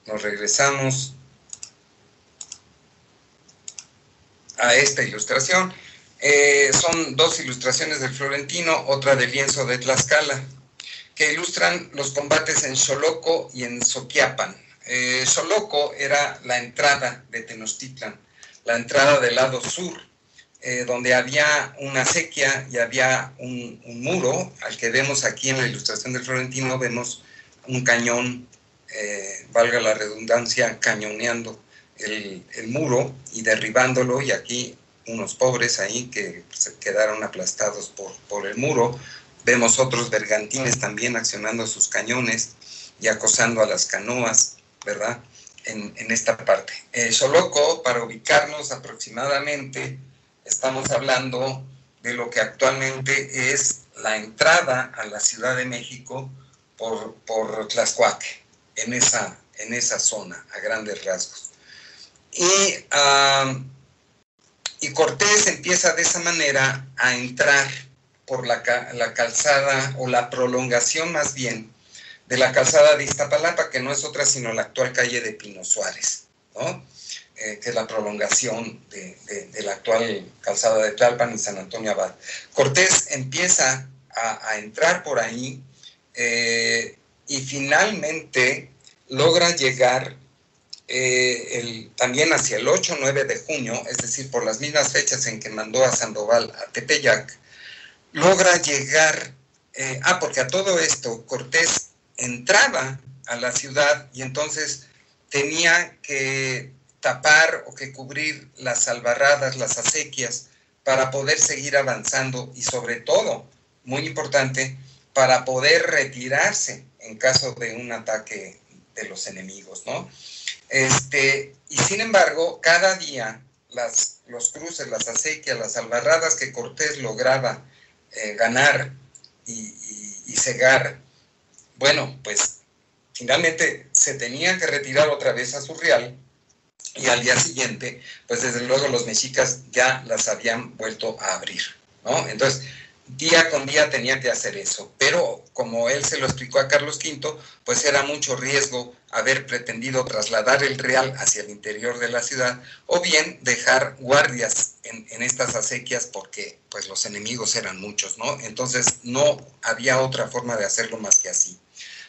Nos regresamos a esta ilustración. Son dos ilustraciones del Florentino, otra del lienzo de Tlaxcala, que ilustran los combates en Xoloco y en Soquiapan. Xoloco era la entrada de Tenochtitlan, la entrada del lado sur, donde había una acequia y había un muro, al que vemos aquí en la ilustración del Florentino, vemos un cañón, valga la redundancia, cañoneando el muro y derribándolo, y aquí unos pobres ahí que se quedaron aplastados por el muro, Vemos otros bergantines también accionando sus cañones y acosando a las canoas, ¿verdad? En esta parte. Xoloco, para ubicarnos aproximadamente, estamos hablando de lo que actualmente es la entrada a la Ciudad de México por Tlaxcuaque, en esa zona, a grandes rasgos. Y Cortés empieza de esa manera a entrar por la calzada, o la prolongación más bien, de la calzada de Iztapalapa, que no es otra sino la actual calle de Pino Suárez, ¿no? Que es la prolongación de la actual calzada de Tlalpan y San Antonio Abad. Cortés empieza a entrar por ahí y finalmente logra llegar también hacia el 8-9 de junio, es decir, por las mismas fechas en que mandó a Sandoval a Tepeyac, logra llegar, porque a todo esto Cortés entraba a la ciudad y entonces tenía que tapar o que cubrir las albarradas, las acequias, para poder seguir avanzando y sobre todo, muy importante, para poder retirarse en caso de un ataque de los enemigos, ¿no? Y sin embargo, cada día los cruces, las acequias, las albarradas que Cortés lograba ganar y cegar, bueno, pues finalmente se tenían que retirar otra vez a su real, y al día siguiente, pues desde luego los mexicas ya las habían vuelto a abrir, ¿no? Entonces, día con día tenía que hacer eso, pero como él se lo explicó a Carlos V, pues era mucho riesgo haber pretendido trasladar el real hacia el interior de la ciudad, o bien dejar guardias en estas acequias, porque pues los enemigos eran muchos, ¿no? Entonces no había otra forma de hacerlo más que así.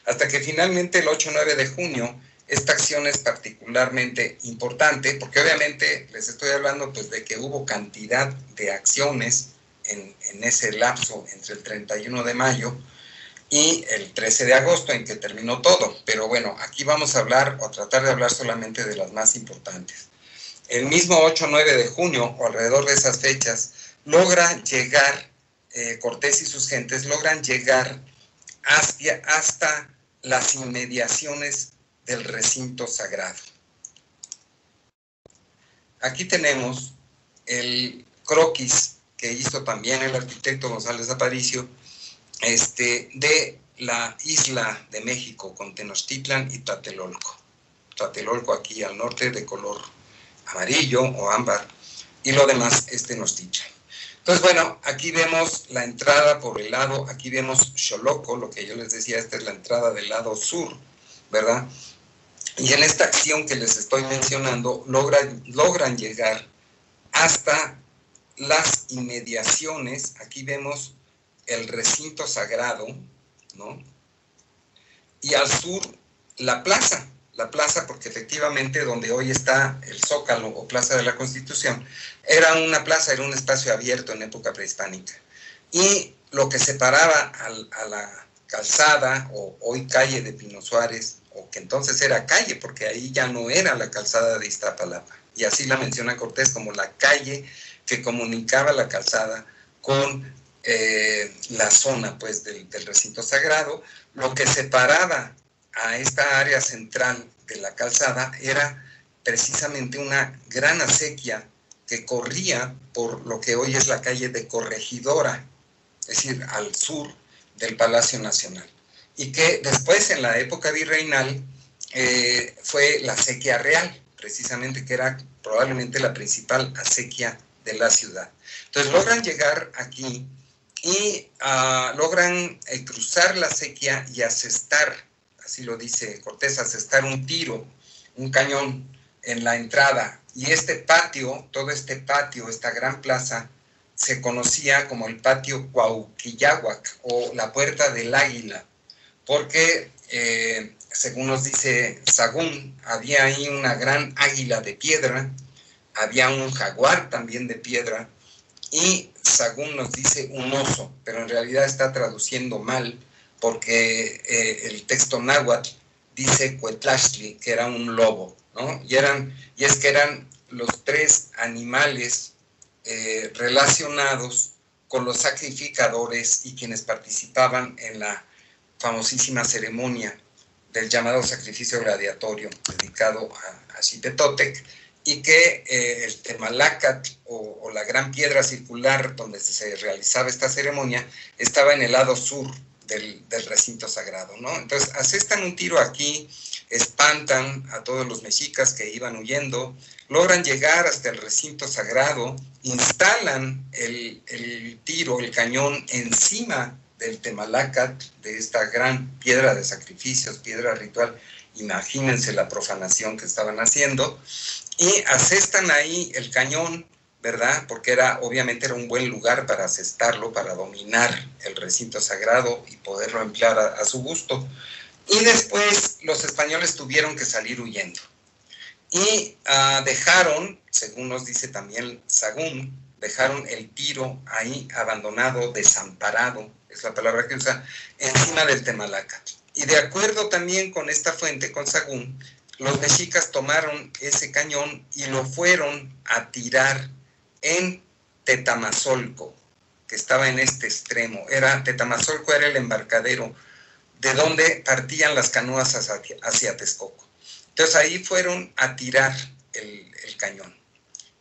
Hasta que finalmente el 8-9 de junio, esta acción es particularmente importante, porque obviamente les estoy hablando pues de que hubo cantidad de acciones en ese lapso entre el 31 de mayo y el 13 de agosto en que terminó todo. Pero bueno, aquí vamos a hablar o tratar de hablar solamente de las más importantes. El mismo 8-9 de junio, o alrededor de esas fechas, logra llegar, Cortés y sus gentes logran llegar hasta las inmediaciones del recinto sagrado. Aquí tenemos el croquis que hizo también el arquitecto González Aparicio, de la isla de México con Tenochtitlan y Tlatelolco. Tlatelolco aquí al norte de color amarillo o ámbar, y lo demás es Tenochtitlan. Entonces, bueno, aquí vemos la entrada por el lado, aquí vemos Xoloco, lo que yo les decía, esta es la entrada del lado sur, ¿verdad? Y en esta acción que les estoy mencionando, logran llegar hasta las inmediaciones. Aquí vemos el recinto sagrado, ¿no? Y al sur, la plaza, porque efectivamente donde hoy está el Zócalo o Plaza de la Constitución, era una plaza, era un espacio abierto en época prehispánica. Y lo que separaba a la calzada, o hoy calle de Pino Suárez, o que entonces era calle, porque ahí ya no era la calzada de Iztapalapa, y así la menciona Cortés como la calle que comunicaba la calzada con la zona pues del recinto sagrado. Lo que separaba a esta área central de la calzada era precisamente una gran acequia que corría por lo que hoy es la calle de Corregidora, es decir, al sur del Palacio Nacional, y que después en la época virreinal fue la acequia real, precisamente, que era probablemente la principal acequia de la ciudad. Entonces logran llegar aquí y logran cruzar la acequia y asestar, así lo dice Cortés, asestar un tiro, un cañón en la entrada. Y este patio, todo este patio, esta gran plaza, se conocía como el patio Cuauquillahuac, o la Puerta del Águila, porque según nos dice Sagún, había ahí una gran águila de piedra, había un jaguar también de piedra, y Sagún nos dice un oso, pero en realidad está traduciendo mal, porque el texto náhuatl dice Cuetlaxtli, que era un lobo, ¿no? Y es que eran los tres animales relacionados con los sacrificadores y quienes participaban en la famosísima ceremonia del llamado sacrificio gladiatorio dedicado a Xitetotec, y que el Temalacatl o la gran piedra circular donde se realizaba esta ceremonia estaba en el lado sur del recinto sagrado, ¿no? Entonces asestan un tiro aquí, espantan a todos los mexicas que iban huyendo, logran llegar hasta el recinto sagrado, instalan el tiro, el cañón encima del Temalacatl, de esta gran piedra de sacrificios, piedra ritual. Imagínense la profanación que estaban haciendo, y asestan ahí el cañón, ¿verdad? Porque obviamente era un buen lugar para asestarlo, para dominar el recinto sagrado y poderlo emplear a su gusto. Y después los españoles tuvieron que salir huyendo. Y dejaron, según nos dice también Sahagún, dejaron el tiro ahí abandonado, desamparado, es la palabra que usa, encima del Temalacatl. Y de acuerdo también con esta fuente, con Sahagún, los mexicas tomaron ese cañón y lo fueron a tirar en Tetamazolco, que estaba en este extremo. Tetamazolco era el embarcadero de donde partían las canoas hacia Texcoco. Entonces ahí fueron a tirar el cañón.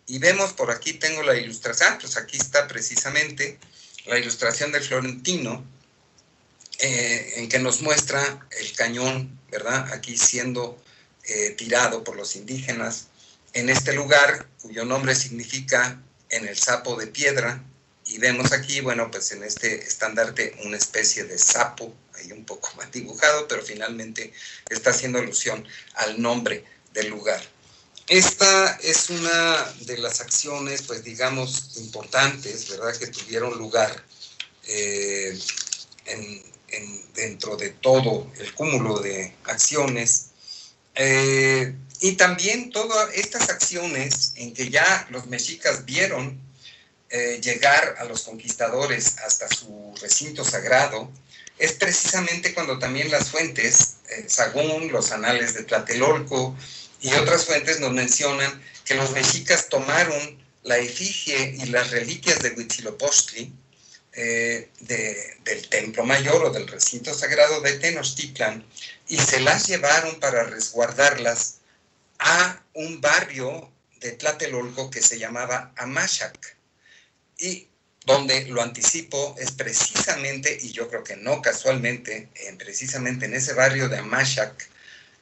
Y vemos, por aquí tengo la ilustración, pues aquí está precisamente la ilustración del Florentino, en que nos muestra el cañón, ¿verdad? Aquí siendo tirado por los indígenas en este lugar, cuyo nombre significa en el sapo de piedra, y vemos aquí, bueno, pues en este estandarte una especie de sapo, ahí un poco más dibujado, pero finalmente está haciendo alusión al nombre del lugar. Esta es una de las acciones, pues digamos, importantes, ¿verdad?, que tuvieron lugar dentro de todo el cúmulo de acciones. Y también todas estas acciones en que ya los mexicas vieron llegar a los conquistadores hasta su recinto sagrado, es precisamente cuando también las fuentes, Sahagún, los anales de Tlatelolco y otras fuentes nos mencionan que los mexicas tomaron la efigie y las reliquias de Huitzilopochtli, del templo mayor o del recinto sagrado de Tenochtitlan, y se las llevaron para resguardarlas a un barrio de Tlatelolco que se llamaba Amaxac, y donde, lo anticipo, es precisamente, y yo creo que no casualmente, precisamente en ese barrio de Amaxac,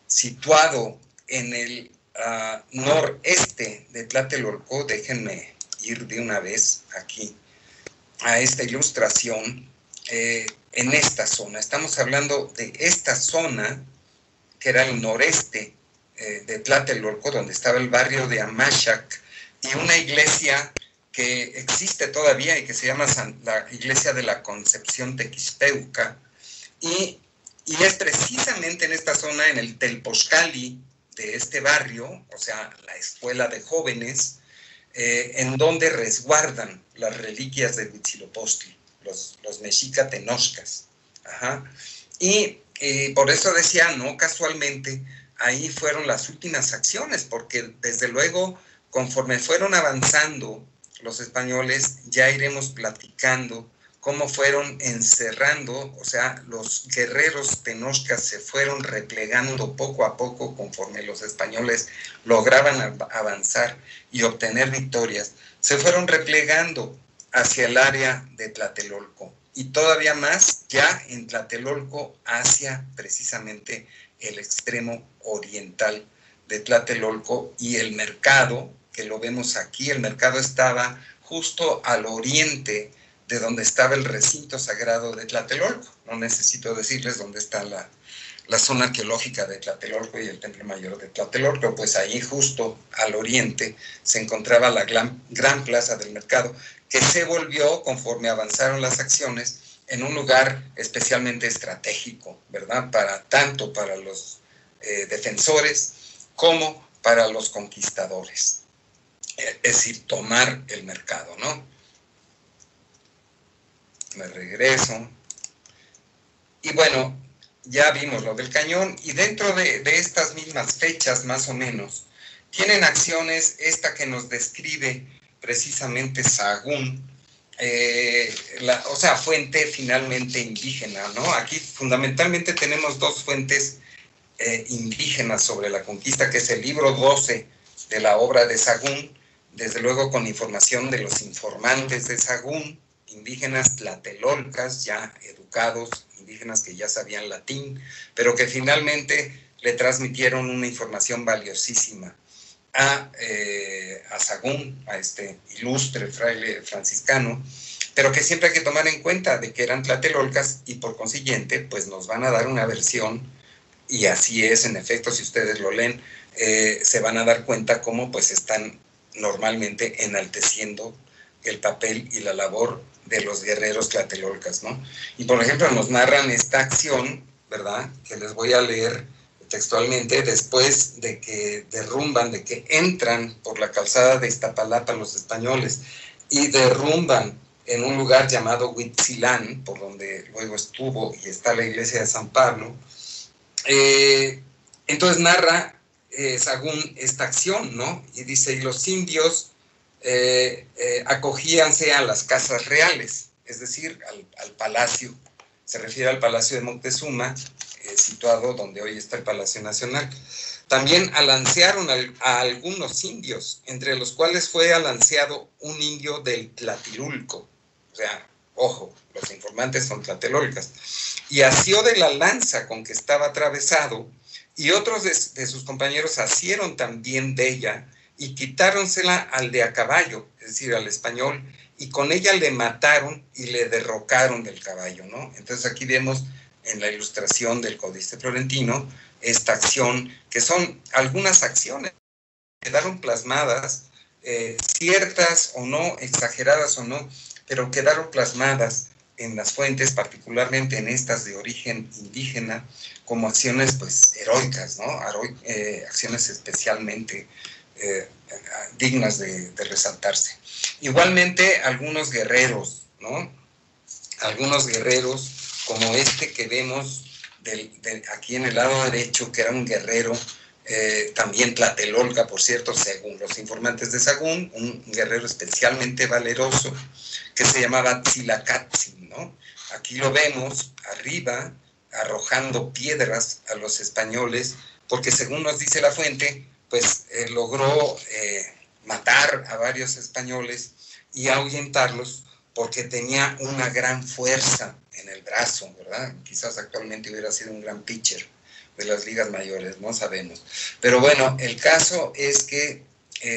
situado en el noreste de Tlatelolco. Déjenme ir de una vez aquí a esta ilustración, en esta zona. Estamos hablando de esta zona, que era el noreste de Tlatelolco, donde estaba el barrio de Amaxac, y una iglesia que existe todavía y que se llama la Iglesia de la Concepción Tequixteuca, y es precisamente en esta zona, en el Telpoxcali de este barrio, o sea, la escuela de jóvenes, en donde resguardan las reliquias de Huitzilopochtli, los mexica tenochcas. Ajá. Y por eso decía, no casualmente, ahí fueron las últimas acciones, porque desde luego, conforme fueron avanzando los españoles, ya iremos platicando cómo fueron encerrando, o sea, los guerreros tenochcas se fueron replegando poco a poco conforme los españoles lograban avanzar y obtener victorias, se fueron replegando hacia el área de Tlatelolco, y todavía más ya en Tlatelolco hacia precisamente el extremo oriental de Tlatelolco, y el mercado, que lo vemos aquí, el mercado estaba justo al oriente de donde estaba el recinto sagrado de Tlatelolco. No necesito decirles dónde está la zona arqueológica de Tlatelolco y el templo mayor de Tlatelolco, pues ahí justo al oriente se encontraba la gran plaza del mercado, que se volvió, conforme avanzaron las acciones, en un lugar especialmente estratégico, ¿verdad? Tanto para los defensores como para los conquistadores. Es decir, tomar el mercado, ¿no? Me regreso. Y bueno, ya vimos lo del cañón, y dentro de estas mismas fechas, más o menos, tienen acciones, esta que nos describe precisamente Sahagún, o sea, fuente finalmente indígena, ¿no? Aquí fundamentalmente tenemos dos fuentes indígenas sobre la conquista, que es el libro 12 de la obra de Sahagún, desde luego con información de los informantes de Sahagún, indígenas tlatelolcas, ya educados, indígenas que ya sabían latín, pero que finalmente le transmitieron una información valiosísima a Sahagún, a este ilustre fraile franciscano, pero que siempre hay que tomar en cuenta de que eran tlatelolcas y por consiguiente pues nos van a dar una versión, y así es en efecto, si ustedes lo leen, se van a dar cuenta cómo pues están normalmente enalteciendo el papel y la labor de los guerreros tlatelolcas, ¿no? Y por ejemplo nos narran esta acción, ¿verdad?, que les voy a leer textualmente, después de que derrumban, de que entran por la calzada de Iztapalapa los españoles y derrumban en un lugar llamado Huitzilán, por donde luego estuvo y está la iglesia de San Pablo. Entonces narra Sahagún esta acción, ¿no? Y dice, y los indios acogíanse a las casas reales, es decir, al palacio. Se refiere al Palacio de Moctezuma, situado donde hoy está el Palacio Nacional. También alancearon a algunos indios, entre los cuales fue alanceado un indio del Tlatirulco. O sea, ojo, los informantes son tlatelolcas. Y asió de la lanza con que estaba atravesado, y otros de sus compañeros asieron también de ella, y quitáronsela al de a caballo, es decir, al español, y con ella le mataron y le derrocaron del caballo, ¿no? Entonces aquí vemos en la ilustración del Códice Florentino esta acción, que son algunas acciones que quedaron plasmadas, ciertas o no, exageradas o no, pero quedaron plasmadas en las fuentes, particularmente en estas de origen indígena, como acciones pues heroicas, ¿no? Acciones especialmente dignas de resaltarse. Igualmente algunos guerreros, ¿no? Algunos guerreros como este que vemos aquí en el lado derecho, que era un guerrero, también tlatelolca, por cierto, según los informantes de Sahagún, un guerrero especialmente valeroso, que se llamaba Tzilacatzin, ¿no? Aquí lo vemos arriba, arrojando piedras a los españoles, porque según nos dice la fuente, pues logró matar a varios españoles y ahuyentarlos, porque tenía una gran fuerza en el brazo, ¿verdad? Quizás actualmente hubiera sido un gran pitcher de las ligas mayores, no sabemos. Pero bueno, el caso es que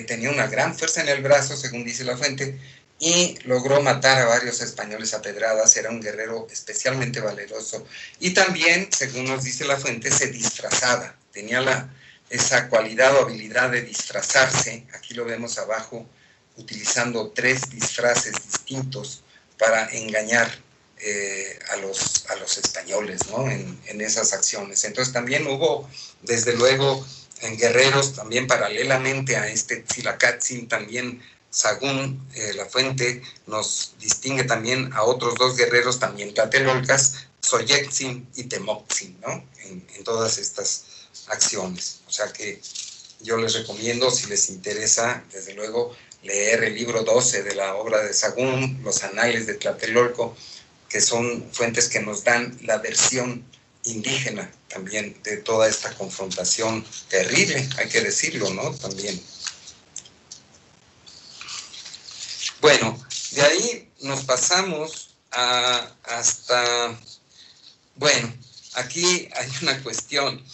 tenía una gran fuerza en el brazo, según dice la fuente, y logró matar a varios españoles a pedradas. Era un guerrero especialmente valeroso. Y también, según nos dice la fuente, se disfrazaba. Tenía esa cualidad o habilidad de disfrazarse. Aquí lo vemos abajo, utilizando 3 disfraces distintos para engañar a los españoles, ¿no? en esas acciones. Entonces también hubo, desde luego, en guerreros, también paralelamente a este Tzilacatzin, también Sahagún, la fuente, nos distingue también a otros 2 guerreros, también tlatelolcas, Xoyetzin y Temotzin, ¿no? en todas estas acciones. O sea que yo les recomiendo, si les interesa, desde luego, leer el libro 12 de la obra de Sahagún, los anales de Tlatelolco, que son fuentes que nos dan la versión indígena también de toda esta confrontación terrible, hay que decirlo, ¿no? También. Bueno, de ahí nos pasamos hasta... Bueno, aquí hay una cuestión.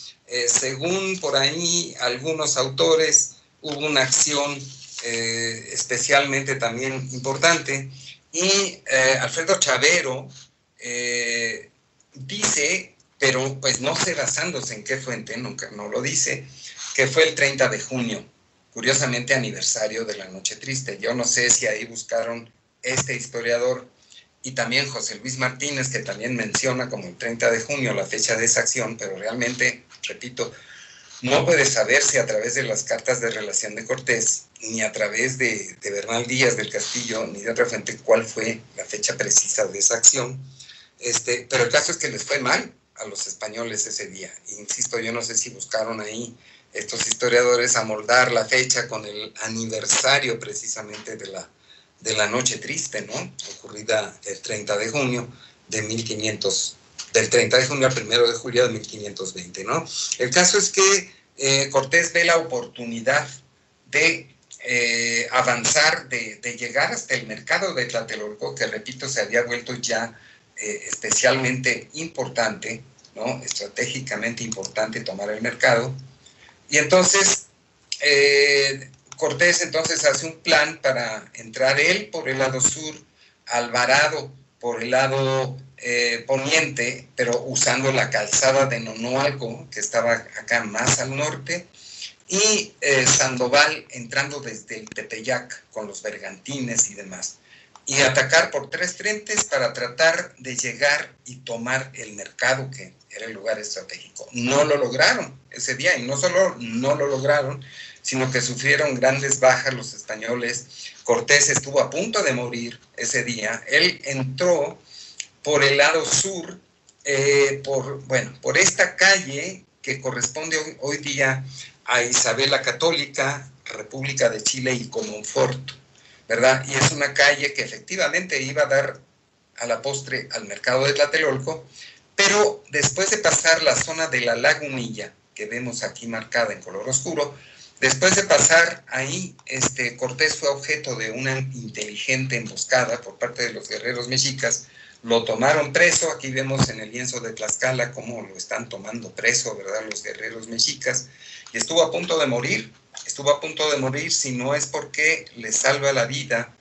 Según por ahí algunos autores, hubo una acción especialmente también importante, y Alfredo Chavero dice, pero pues no sé basándose en qué fuente, nunca no lo dice, que fue el 30 de junio, curiosamente aniversario de la Noche Triste. Yo no sé si ahí buscaron este historiador y también José Luis Martínez, que también menciona como el 30 de junio la fecha de esa acción, pero realmente, repito, no puede saberse a través de las cartas de relación de Cortés, ni a través de Bernal Díaz del Castillo, ni de otra fuente, cuál fue la fecha precisa de esa acción. Pero el caso es que les fue mal a los españoles ese día. Insisto, yo no sé si buscaron ahí estos historiadores amoldar la fecha con el aniversario precisamente de de la Noche Triste, ¿no? Ocurrida el 30 de junio de 1500, del 30 de junio al 1 de julio de 1520, ¿no? El caso es que Cortés ve la oportunidad de avanzar, de llegar hasta el mercado de Tlatelolco, que repito, se había vuelto ya especialmente importante, ¿no? Estratégicamente importante tomar el mercado. Y entonces Cortés entonces hace un plan para entrar él por el lado sur, Alvarado por el lado poniente, pero usando la calzada de Nonoalco, que estaba acá más al norte, y Sandoval entrando desde el Tepeyac con los bergantines y demás, y atacar por 3 frentes para tratar de llegar y tomar el mercado, que era el lugar estratégico. No lo lograron ese día, y no solo no lo lograron, sino que sufrieron grandes bajas los españoles. Cortés estuvo a punto de morir ese día. Él entró por el lado sur, por esta calle que corresponde hoy día a Isabel la Católica, República de Chile y Comonfort, ¿verdad? Y es una calle que efectivamente iba a dar a la postre al mercado de Tlatelolco, pero después de pasar la zona de la Lagunilla, que vemos aquí marcada en color oscuro, después de pasar ahí, Cortés fue objeto de una inteligente emboscada por parte de los guerreros mexicas. Lo tomaron preso. Aquí vemos en el lienzo de Tlaxcala cómo lo están tomando preso, ¿verdad?, los guerreros mexicas. Y estuvo a punto de morir. Estuvo a punto de morir, si no es porque le salva la vida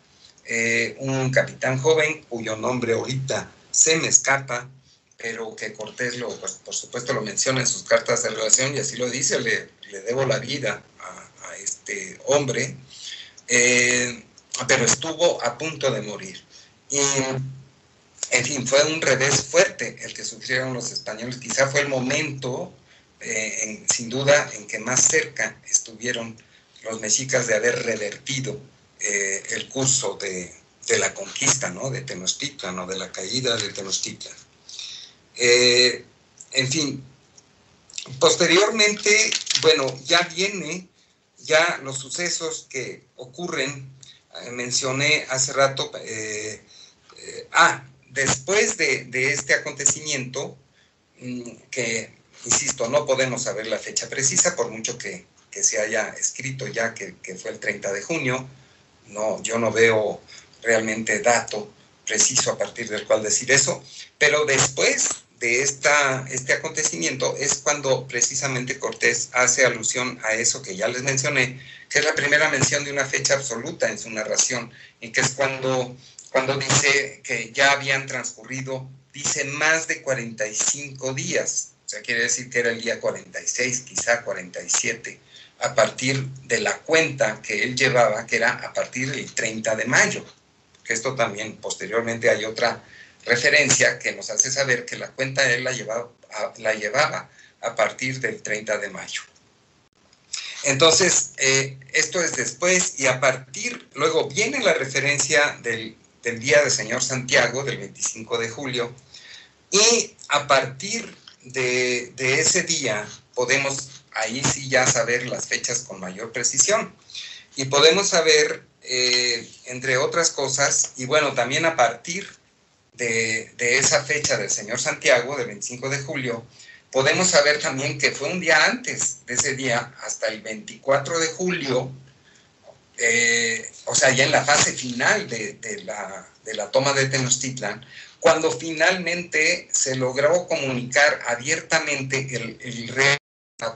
un capitán joven, cuyo nombre ahorita se me escapa, pero que Cortés, pues, por supuesto, lo menciona en sus cartas de relación, y así lo dice: le debo la vida a este hombre, pero estuvo a punto de morir. Y, en fin, fue un revés fuerte el que sufrieron los españoles. Quizá fue el momento, sin duda, en que más cerca estuvieron los mexicas de haber revertido el curso de la conquista, ¿no?, de Tenochtitlan, o de la caída de Tenochtitlan. En fin, posteriormente, bueno, ya los sucesos que ocurren. Mencioné hace rato, después de este acontecimiento, que, insisto, no podemos saber la fecha precisa, por mucho que se haya escrito ya que fue el 30 de junio, yo no veo realmente dato preciso a partir del cual decir eso, pero después de este acontecimiento es cuando precisamente Cortés hace alusión a eso que ya les mencioné, que es la primera mención de una fecha absoluta en su narración, y que es cuando dice que ya habían transcurrido, dice, más de 45 días, o sea, quiere decir que era el día 46, quizá 47, a partir de la cuenta que él llevaba, que era a partir del 30 de mayo, que esto también posteriormente hay otra referencia que nos hace saber que la cuenta él la llevaba a partir del 30 de mayo. Entonces, esto es después, y luego viene la referencia del Día del Señor Santiago, del 25 de julio, y a partir de ese día podemos ahí sí ya saber las fechas con mayor precisión, y podemos saber, entre otras cosas, y bueno, también a partir de esa fecha del Señor Santiago, del 25 de julio, podemos saber también que fue un día antes de ese día, hasta el 24 de julio, o sea, ya en la fase final de la toma de Tenochtitlan, cuando finalmente se logró comunicar abiertamente el rey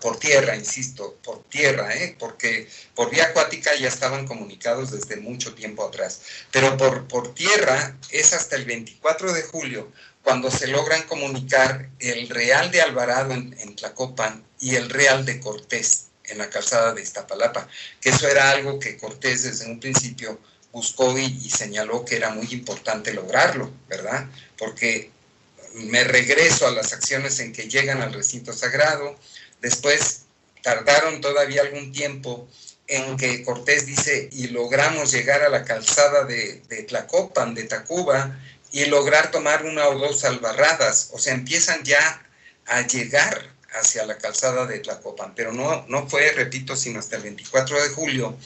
por tierra, insisto, por tierra, porque por vía acuática ya estaban comunicados desde mucho tiempo atrás, pero por tierra es hasta el 24 de julio cuando se logran comunicar el real de Alvarado en Tlacopan y el real de Cortés en la calzada de Iztapalapa, que eso era algo que Cortés desde un principio buscó y señaló que era muy importante lograrlo, ¿verdad? Porque me regreso a las acciones en que llegan al recinto sagrado. Después tardaron todavía algún tiempo en que Cortés dice, y logramos llegar a la calzada de Tlacopan, de Tacuba, y lograr tomar 1 o 2 albarradas. O sea, empiezan ya a llegar hacia la calzada de Tlacopan, pero no fue, repito, sino hasta el 24 de julio,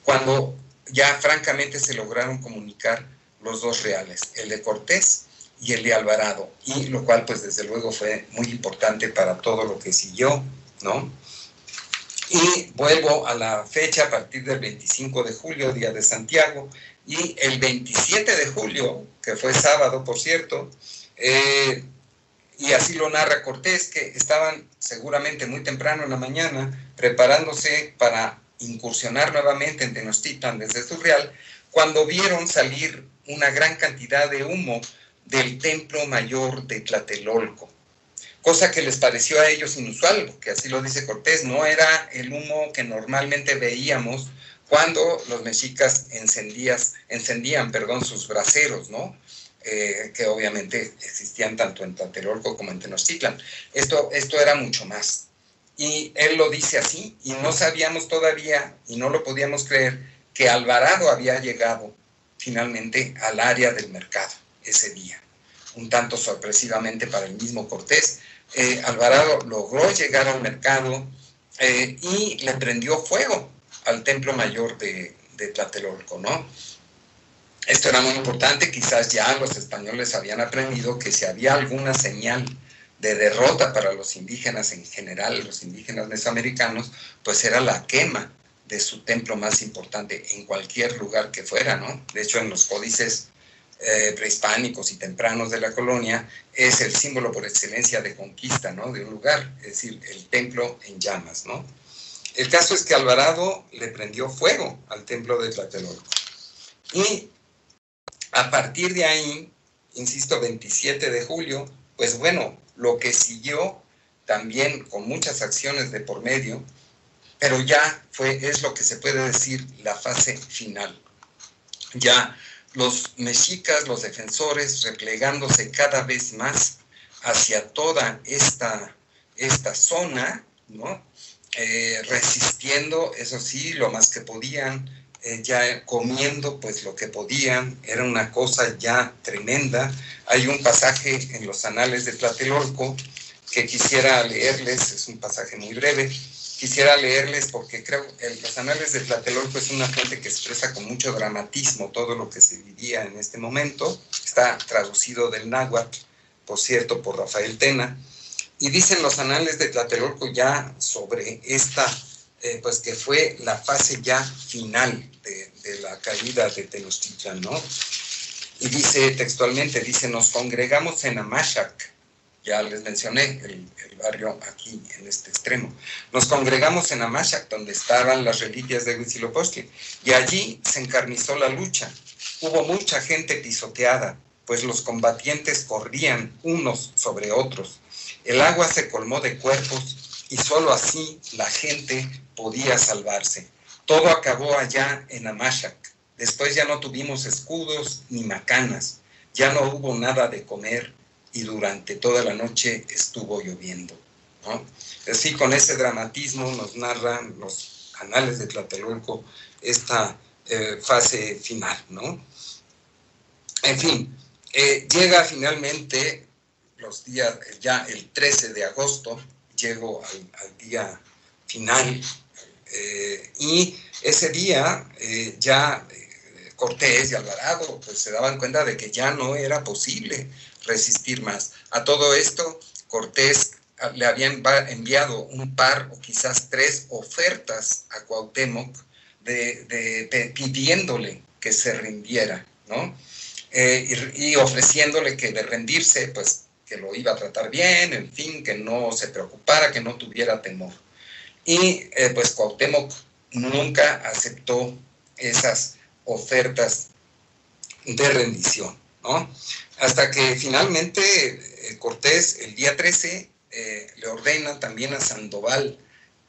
cuando ya francamente se lograron comunicar los dos reales, el de Cortés y el de Alvarado, y lo cual pues desde luego fue muy importante para todo lo que siguió, ¿no? Y vuelvo a la fecha a partir del 25 de julio, Día de Santiago, y el 27 de julio, que fue sábado, por cierto, y así lo narra Cortés, que estaban seguramente muy temprano en la mañana preparándose para incursionar nuevamente en Tenochtitlan desde su real, cuando vieron salir una gran cantidad de humo del templo mayor de Tlatelolco, cosa que les pareció a ellos inusual, porque así lo dice Cortés, no era el humo que normalmente veíamos cuando los mexicas encendían sus braseros, ¿no? Que obviamente existían tanto en Tlatelolco como en Tenochtitlan. Esto era mucho más. Y él lo dice así, y no sabíamos todavía, y no lo podíamos creer, que Alvarado había llegado finalmente al área del mercado ese día. Un tanto sorpresivamente para el mismo Cortés, Alvarado logró llegar al mercado y le prendió fuego al templo mayor de Tlatelolco, ¿no? Esto era muy importante, quizás ya los españoles habían aprendido que si había alguna señal de derrota para los indígenas en general, los indígenas mesoamericanos, pues era la quema de su templo más importante en cualquier lugar que fuera, ¿no? De hecho, en los códices prehispánicos y tempranos de la colonia, es el símbolo por excelencia de conquista, ¿no? De un lugar, es decir, el templo en llamas, ¿no? El caso es que Alvarado le prendió fuego al templo de Tlatelolco. Y a partir de ahí, insisto, 27 de julio, pues bueno, lo que siguió también con muchas acciones de por medio, pero ya es lo que se puede decir la fase final. Ya los mexicas, los defensores, replegándose cada vez más hacia toda esta zona, ¿no? Resistiendo, eso sí, lo más que podían, ya comiendo pues lo que podían, era una cosa ya tremenda. Hay un pasaje en los anales de Tlatelolco que quisiera leerles, es un pasaje muy breve, quisiera leerles porque creo que los anales de Tlatelolco es una fuente que expresa con mucho dramatismo todo lo que se vivía en este momento. Está traducido del náhuatl, por cierto, por Rafael Tena, y dicen los anales de Tlatelolco ya sobre esta, pues que fue la fase ya final de la caída de Tenochtitlan, ¿no? Y dice textualmente, dice, nos congregamos en Amaxac, ya les mencioné el barrio aquí en este extremo. Nos congregamos en Amaxac, donde estaban las reliquias de Huitzilopochtli, y allí se encarnizó la lucha. Hubo mucha gente pisoteada, pues los combatientes corrían unos sobre otros. El agua se colmó de cuerpos y solo así la gente podía salvarse. Todo acabó allá en Amaxac. Después ya no tuvimos escudos ni macanas, ya no hubo nada de comer, y durante toda la noche estuvo lloviendo, ¿no? Así, con ese dramatismo nos narran los anales de Tlatelolco esta fase final, ¿no? En fin, llega finalmente los días, ya el 13 de agosto, llego al día final, y ese día ya Cortés y Alvarado pues se daban cuenta de que ya no era posible resistir más. A todo esto, Cortés le había enviado un par o quizás 3 ofertas a Cuauhtémoc pidiéndole que se rindiera, ¿no? Y ofreciéndole que de rendirse, pues que lo iba a tratar bien, en fin, que no se preocupara, que no tuviera temor. Y pues Cuauhtémoc nunca aceptó esas ofertas de rendición, ¿no? Hasta que finalmente Cortés, el día 13, le ordena también a Sandoval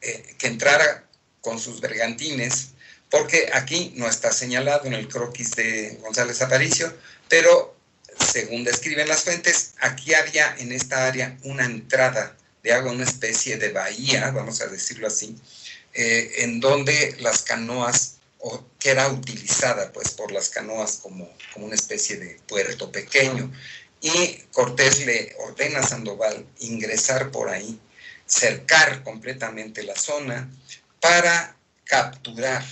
que entrara con sus bergantines, porque aquí no está señalado en el croquis de González Aparicio, pero según describen las fuentes, aquí había en esta área una entrada de agua, una especie de bahía, vamos a decirlo así, en donde las canoas, que era utilizada pues por las canoas como una especie de puerto pequeño, y Cortés le ordena a Sandoval ingresar por ahí, cercar completamente la zona para capturar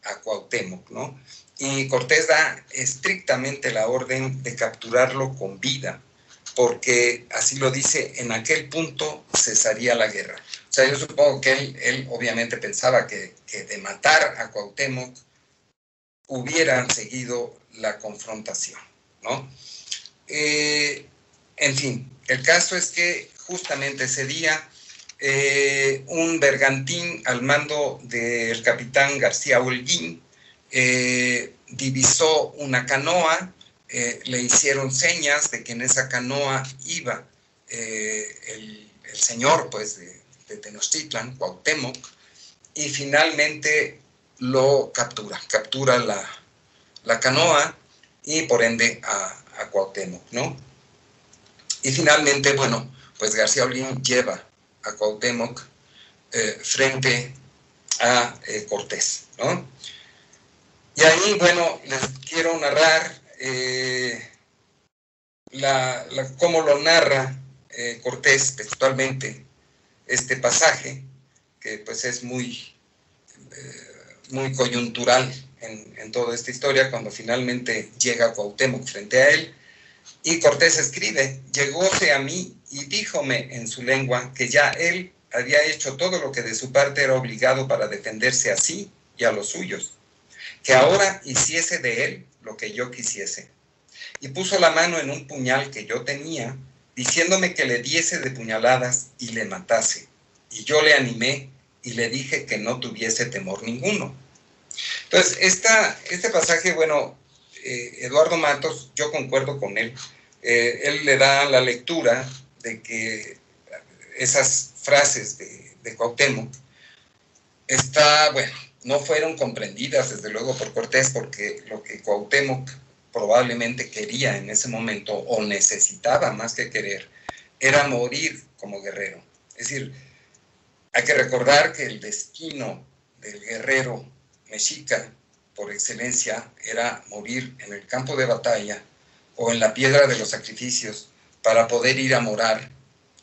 a Cuauhtémoc, ¿no? Y Cortés da estrictamente la orden de capturarlo con vida, porque así lo dice, en aquel punto cesaría la guerra. O sea, yo supongo que él obviamente pensaba que de matar a Cuauhtémoc hubieran seguido la confrontación, ¿no? En fin, el caso es que justamente ese día un bergantín al mando del capitán García Holguín divisó una canoa, le hicieron señas de que en esa canoa iba el señor pues, de Tenochtitlan, Cuauhtémoc, y finalmente lo captura la canoa y por ende a Cuauhtémoc, ¿no? Y finalmente, bueno, pues García Holguín lleva a Cuauhtémoc frente a Cortés, ¿no? Y ahí, bueno, les quiero narrar cómo lo narra Cortés textualmente este pasaje, que pues es muy coyuntural en toda esta historia, cuando finalmente llega Cuauhtémoc frente a él. Y Cortés escribe: llegóse a mí y díjome en su lengua que ya él había hecho todo lo que de su parte era obligado para defenderse a sí y a los suyos, que ahora hiciese de él lo que yo quisiese. Y puso la mano en un puñal que yo tenía, diciéndome que le diese de puñaladas y le matase. Y yo le animé y le dije que no tuviese temor ninguno. Entonces, este pasaje, bueno, Eduardo Matos, yo concuerdo con él. Él le da la lectura de que esas frases de Cuauhtémoc bueno, no fueron comprendidas desde luego por Cortés, porque lo que Cuauhtémoc probablemente quería en ese momento, o necesitaba más que querer, era morir como guerrero. Es decir, hay que recordar que el destino del guerrero mexica por excelencia era morir en el campo de batalla o en la piedra de los sacrificios para poder ir a morar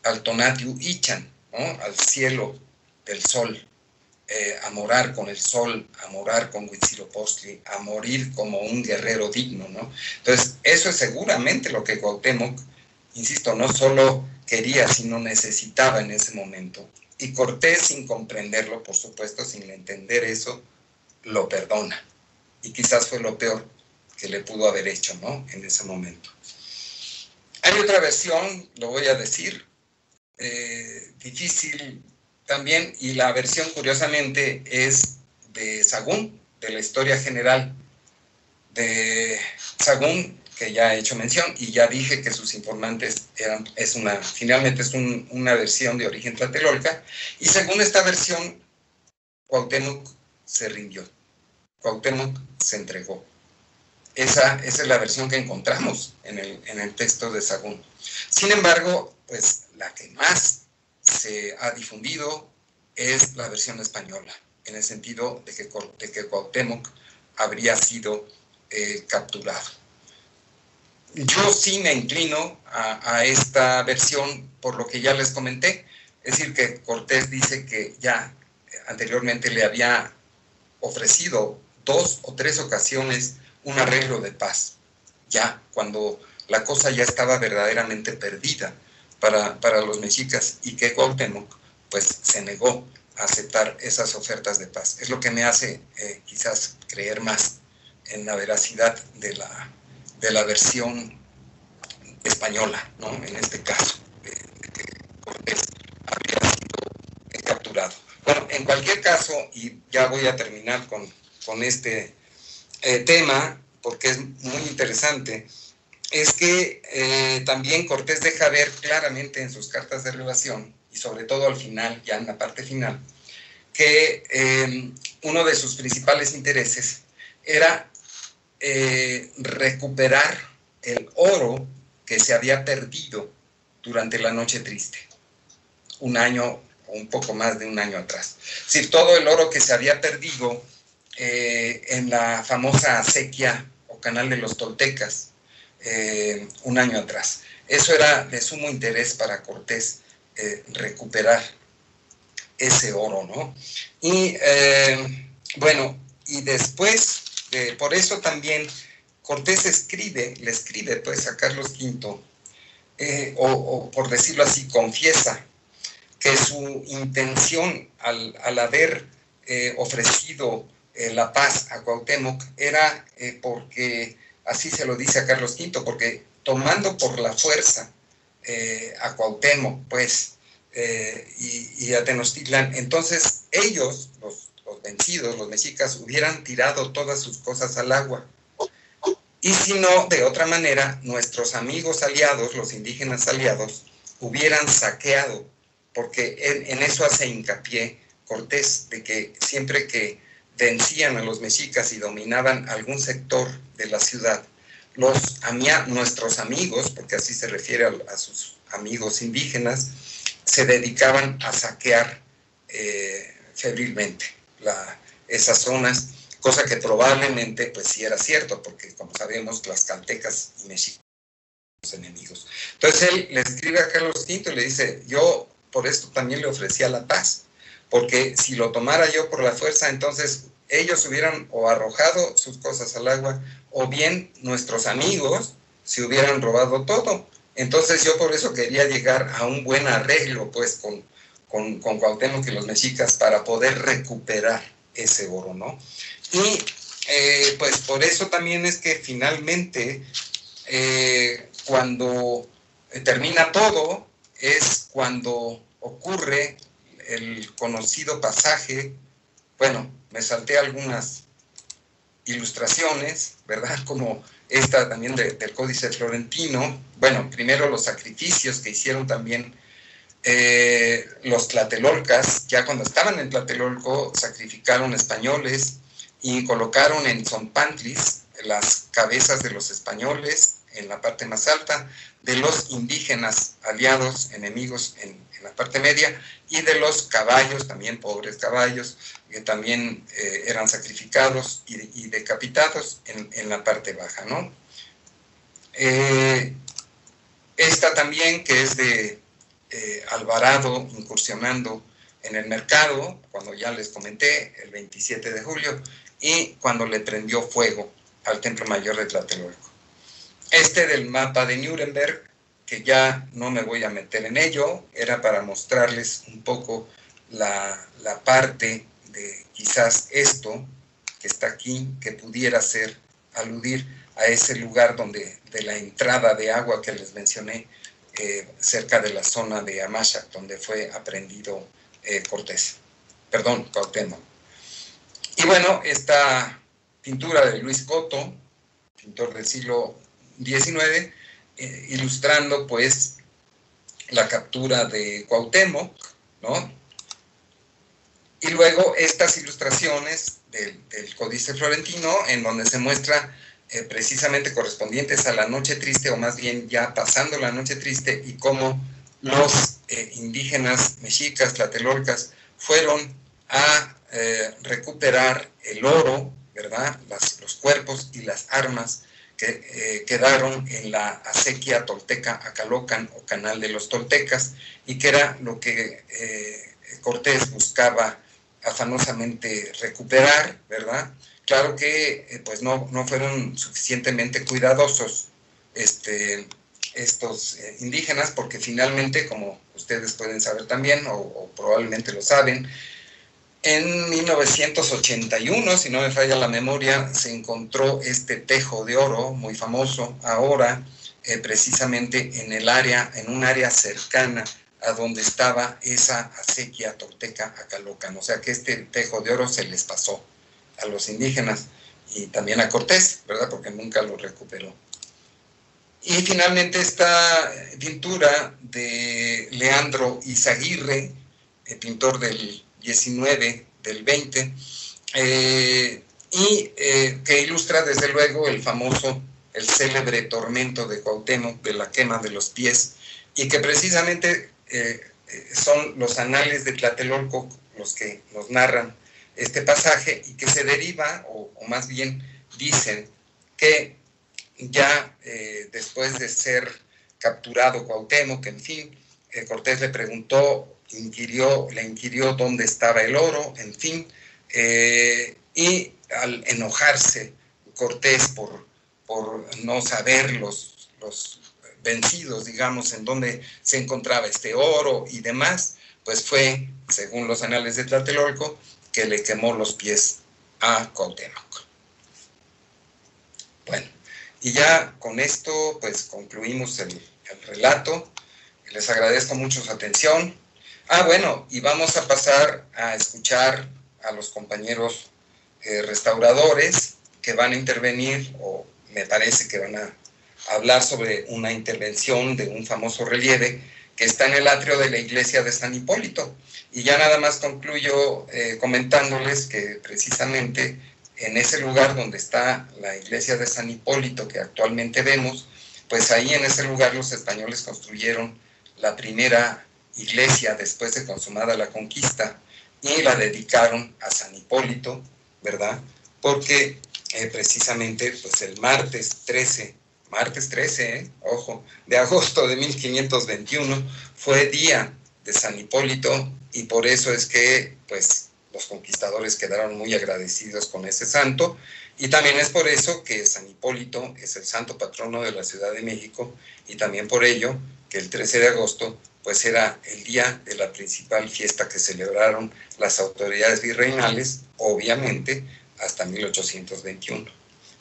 al Tonatiuh Ichan, ¿no? Al cielo del sol, a morar con el sol, a morar con Huitzilopochtli, a morir como un guerrero digno, ¿no? Entonces, eso es seguramente lo que Cuauhtémoc, insisto, no solo quería, sino necesitaba en ese momento. Y Cortés, sin comprenderlo, por supuesto, sin entender eso, lo perdona. Y quizás fue lo peor que le pudo haber hecho, ¿no? En ese momento. Hay otra versión, lo voy a decir, difícil también, y la versión, curiosamente, es de Sahagún, de la historia general de Sahagún, que ya he hecho mención, y ya dije que sus informantes finalmente es una versión de origen tlatelolca, y según esta versión, Cuauhtémoc se rindió, Cuauhtémoc se entregó. Esa es la versión que encontramos en el texto de Sahagún. Sin embargo, pues la que más se ha difundido es la versión española, en el sentido de que Cuauhtémoc habría sido capturado. Yo sí me inclino a esta versión por lo que ya les comenté, es decir, que Cortés dice que ya anteriormente le había ofrecido 2 o 3 ocasiones un arreglo de paz, ya cuando la cosa ya estaba verdaderamente perdida para los mexicas, y que Cuauhtémoc pues se negó a aceptar esas ofertas de paz. Es lo que me hace quizás creer más en la veracidad de la versión española, ¿no? En este caso, de que Cortés había sido capturado. Bueno, en cualquier caso, y ya voy a terminar con este tema, porque es muy interesante, es que también Cortés deja ver claramente en sus cartas de relación, y sobre todo al final, ya en la parte final, que uno de sus principales intereses era recuperar el oro que se había perdido durante la Noche Triste, un año o un poco más de un año atrás. Es decir, todo el oro que se había perdido en la famosa acequia o canal de los toltecas, un año atrás. Eso era de sumo interés para Cortés, recuperar ese oro, ¿no? Y bueno, y después, por eso también Cortés le escribe pues a Carlos V, o por decirlo así, confiesa que su intención al haber ofrecido la paz a Cuauhtémoc era porque, así se lo dice a Carlos V, porque tomando por la fuerza a Cuauhtémoc, pues, y a Tenochtitlan, entonces ellos, los vencidos, los mexicas, hubieran tirado todas sus cosas al agua. Y si no, de otra manera, nuestros amigos aliados, los indígenas aliados, hubieran saqueado, porque en eso hace hincapié Cortés, de que siempre que vencían a los mexicas y dominaban algún sector de la ciudad, nuestros amigos, porque así se refiere a sus amigos indígenas, se dedicaban a saquear febrilmente esas zonas, cosa que probablemente pues sí era cierto, porque como sabemos, tlaxcaltecas y mexicas son enemigos. Entonces él le escribe a Carlos V y le dice, yo por esto también le ofrecía la paz, porque si lo tomara yo por la fuerza, entonces ellos hubieran o arrojado sus cosas al agua, o bien nuestros amigos se hubieran robado todo. Entonces yo por eso quería llegar a un buen arreglo pues con Cuauhtémoc y los mexicas para poder recuperar ese oro, ¿no? Y pues por eso también es que finalmente cuando termina todo es cuando ocurre el conocido pasaje. Bueno, me salté algunas ilustraciones, ¿verdad? Como esta también del Códice Florentino. Bueno, primero los sacrificios que hicieron también los tlatelolcas. Ya cuando estaban en Tlatelolco sacrificaron españoles y colocaron en Zompantlis las cabezas de los españoles en la parte más alta, de los indígenas aliados, enemigos en la parte media, y de los caballos, también pobres caballos, que también eran sacrificados y decapitados en la parte baja, ¿no? Esta también, que es de Alvarado incursionando en el mercado, cuando ya les comenté, el 27 de julio, y cuando le prendió fuego al Templo Mayor de Tlatelolco. Este del mapa de Nuremberg, que ya no me voy a meter en ello, era para mostrarles un poco la parte de quizás esto que está aquí, que pudiera aludir a ese lugar donde, de la entrada de agua que les mencioné, cerca de la zona de Amachac, donde fue aprehendido Cuauhtémoc. Y bueno, esta pintura de Luis Coto, pintor del siglo XIX, ilustrando pues la captura de Cuauhtémoc, ¿no? Y luego estas ilustraciones del Códice Florentino, en donde se muestra precisamente correspondientes a la Noche Triste, o más bien ya pasando la Noche Triste, y cómo los indígenas mexicas, tlatelolcas, fueron a recuperar el oro, ¿verdad? Los cuerpos y las armas que quedaron en la acequia tolteca Acalocan, o Canal de los Toltecas, y que era lo que Cortés buscaba afanosamente recuperar, ¿verdad? Claro que pues no fueron suficientemente cuidadosos estos indígenas, porque finalmente, como ustedes pueden saber también, o probablemente lo saben, en 1981, si no me falla la memoria, se encontró este tejo de oro muy famoso, ahora precisamente en un área cercana a donde estaba esa acequia tolteca Acalocan. O sea que este tejo de oro se les pasó a los indígenas y también a Cortés, ¿verdad? Porque nunca lo recuperó. Y finalmente esta pintura de Leandro Izaguirre, pintor del 19, del 20, que ilustra desde luego el célebre tormento de Cuauhtémoc, de la quema de los pies, y que precisamente son los anales de Tlatelolco los que nos narran este pasaje, y que se deriva, o más bien dicen, que ya después de ser capturado Cuauhtémoc, en fin, Cortés le preguntó, le inquirió dónde estaba el oro, en fin, y al enojarse Cortés por no saber los vencidos, digamos, en donde se encontraba este oro y demás, pues fue, según los anales de Tlatelolco, que le quemó los pies a Cuauhtémoc. Bueno, y ya con esto, pues concluimos el relato. Les agradezco mucho su atención. Bueno, y vamos a pasar a escuchar a los compañeros restauradores que van a intervenir, o me parece que van a hablar sobre una intervención de un famoso relieve que está en el atrio de la iglesia de San Hipólito. Y ya nada más concluyo comentándoles que precisamente en ese lugar donde está la iglesia de San Hipólito que actualmente vemos, pues ahí en ese lugar los españoles construyeron la primera iglesia después de consumada la conquista y la dedicaron a San Hipólito, ¿verdad? Porque precisamente pues el martes 13, ojo, de agosto de 1521 fue día de San Hipólito, y por eso es que pues los conquistadores quedaron muy agradecidos con ese santo, y también es por eso que San Hipólito es el santo patrono de la Ciudad de México, y también por ello que el 13 de agosto pues era el día de la principal fiesta que celebraron las autoridades virreinales, obviamente, hasta 1821.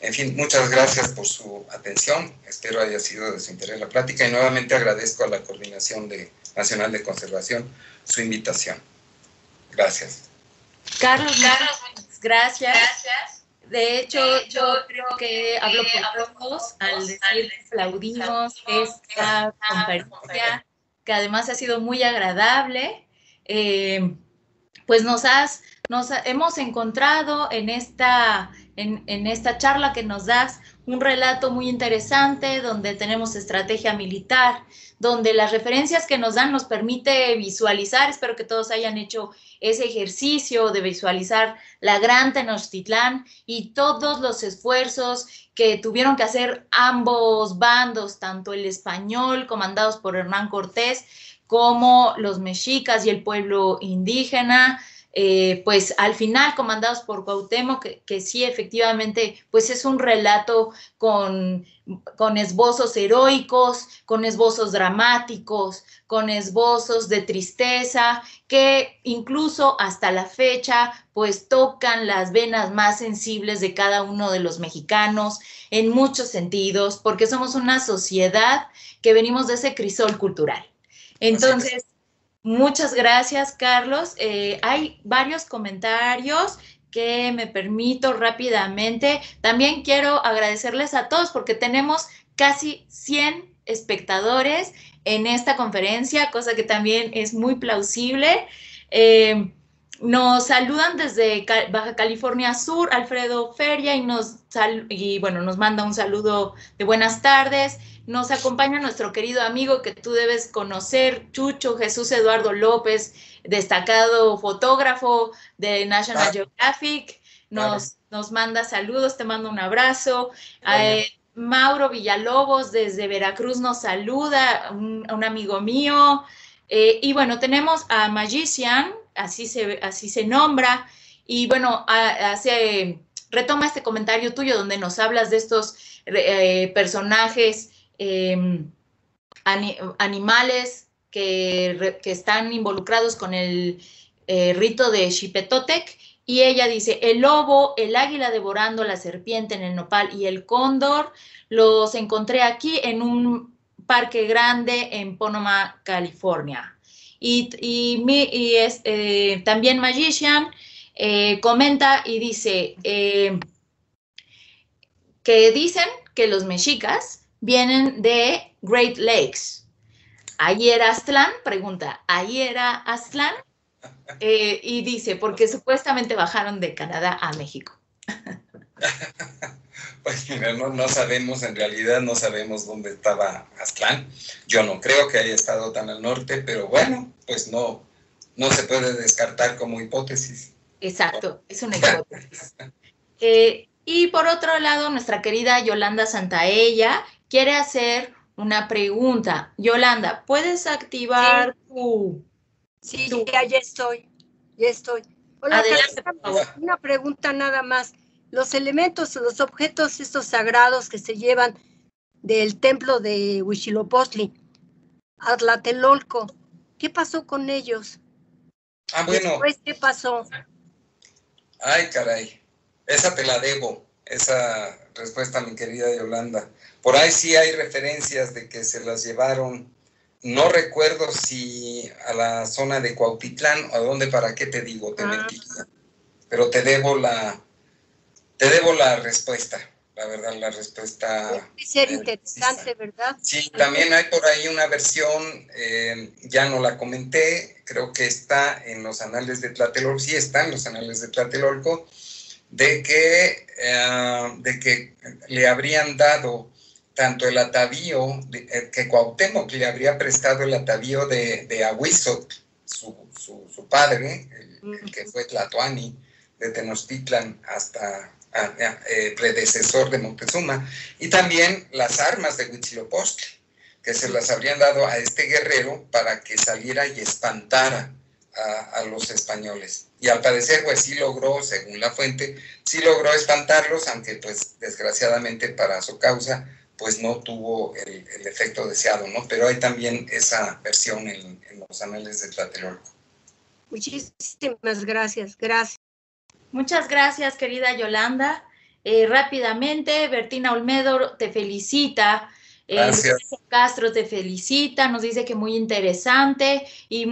En fin, muchas gracias por su atención. Espero haya sido de su interés la plática, y nuevamente agradezco a la Coordinación Nacional de Conservación su invitación. Gracias. Carlos, gracias. De hecho, yo creo que hablo por todos al decir que aplaudimos esta conferencia, que además ha sido muy agradable. Pues hemos encontrado en esta charla que nos das un relato muy interesante, donde tenemos estrategia militar, donde las referencias que nos dan nos permite visualizar. Espero que todos hayan hecho ese ejercicio de visualizar la Gran Tenochtitlán y todos los esfuerzos que tuvieron que hacer ambos bandos, tanto el español, comandados por Hernán Cortés, como los mexicas y el pueblo indígena, pues al final comandados por Cuauhtémoc, que sí, efectivamente, pues es un relato con esbozos heroicos, con esbozos dramáticos, con esbozos de tristeza, que incluso hasta la fecha, pues tocan las venas más sensibles de cada uno de los mexicanos en muchos sentidos, porque somos una sociedad que venimos de ese crisol cultural. Entonces, muchas gracias, Carlos. Hay varios comentarios que me permito rápidamente. También quiero agradecerles a todos porque tenemos casi 100 espectadores en esta conferencia, cosa que también es muy plausible. Nos saludan desde Baja California Sur, Alfredo Feria, y bueno, nos manda un saludo de buenas tardes. Nos acompaña nuestro querido amigo que tú debes conocer, Chucho, Jesús Eduardo López, destacado fotógrafo de National Geographic. Nos manda saludos, te mando un abrazo. Mauro Villalobos desde Veracruz nos saluda, un amigo mío. Y bueno, tenemos a Magician, así se nombra, y bueno, retoma este comentario tuyo donde nos hablas de estos personajes animales que están involucrados con el rito de Xipetotec, y ella dice: el lobo, el águila devorando la serpiente en el nopal y el cóndor los encontré aquí en un parque grande en Pomona, California. También Magician comenta y dice que dicen que los mexicas vienen de Great Lakes. ¿Ahí era Aztlán? Pregunta, ¿ahí era Aztlán? Y dice, porque supuestamente bajaron de Canadá a México. Pues mira, no sabemos, en realidad no sabemos dónde estaba Aztlán. Yo no creo que haya estado tan al norte, pero bueno, pues no se puede descartar como hipótesis. Exacto, es una hipótesis. Y por otro lado, nuestra querida Yolanda Santaella quiere hacer una pregunta. Yolanda, ¿puedes activar tu...? Sí, ya estoy. Hola, adelante, por favor. Una pregunta nada más. los elementos, los objetos estos sagrados que se llevan del templo de Huitzilopochtli a Tlatelolco, ¿qué pasó con ellos? Bueno. Después, ¿qué pasó? Ay, caray, esa te la debo, esa respuesta, mi querida Yolanda. Por ahí sí hay referencias de que se las llevaron, no recuerdo si a la zona de Cuautitlán o a dónde, para qué te digo, te mentiría. Pero te debo la respuesta, la verdad, la respuesta. Puede ser interesante, ¿verdad? Sí, también hay por ahí una versión, ya no la comenté, creo que está en los anales de Tlatelolco, sí está en los anales de Tlatelolco, de que le habrían dado tanto el atavío, que Cuauhtémoc le habría prestado el atavío de Ahuizotl, su padre, el que fue Tlatoani de Tenochtitlan hasta predecesor de Moctezuma, y también las armas de Huitzilopochtli, que se las habrían dado a este guerrero para que saliera y espantara a los españoles. Y al parecer, pues sí logró, según la fuente, sí logró espantarlos, aunque pues desgraciadamente para su causa, pues no tuvo el efecto deseado, ¿no? Pero hay también esa versión en los anales de Tlatelolco. Muchísimas gracias, gracias. Muchas gracias, querida Yolanda. Rápidamente, Bertina Olmedo te felicita. Gracias. Luis Castro te felicita, nos dice que muy interesante y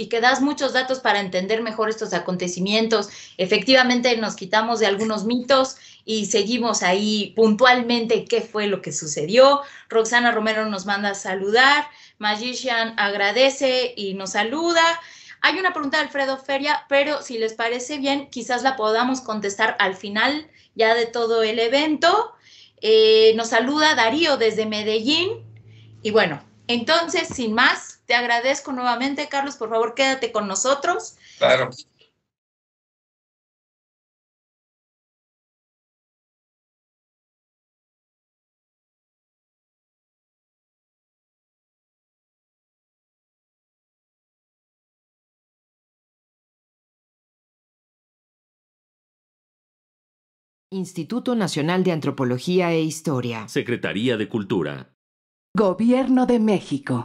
que das muchos datos para entender mejor estos acontecimientos. Efectivamente, nos quitamos de algunos mitos y seguimos ahí puntualmente qué fue lo que sucedió. Roxana Romero nos manda a saludar. Magician agradece y nos saluda. Hay una pregunta de Alfredo Feria, pero si les parece bien, quizás la podamos contestar al final ya de todo el evento. Nos saluda Darío desde Medellín. Y bueno, entonces, sin más, te agradezco nuevamente, Carlos. Por favor, quédate con nosotros. Claro. Instituto Nacional de Antropología e Historia. Secretaría de Cultura. Gobierno de México.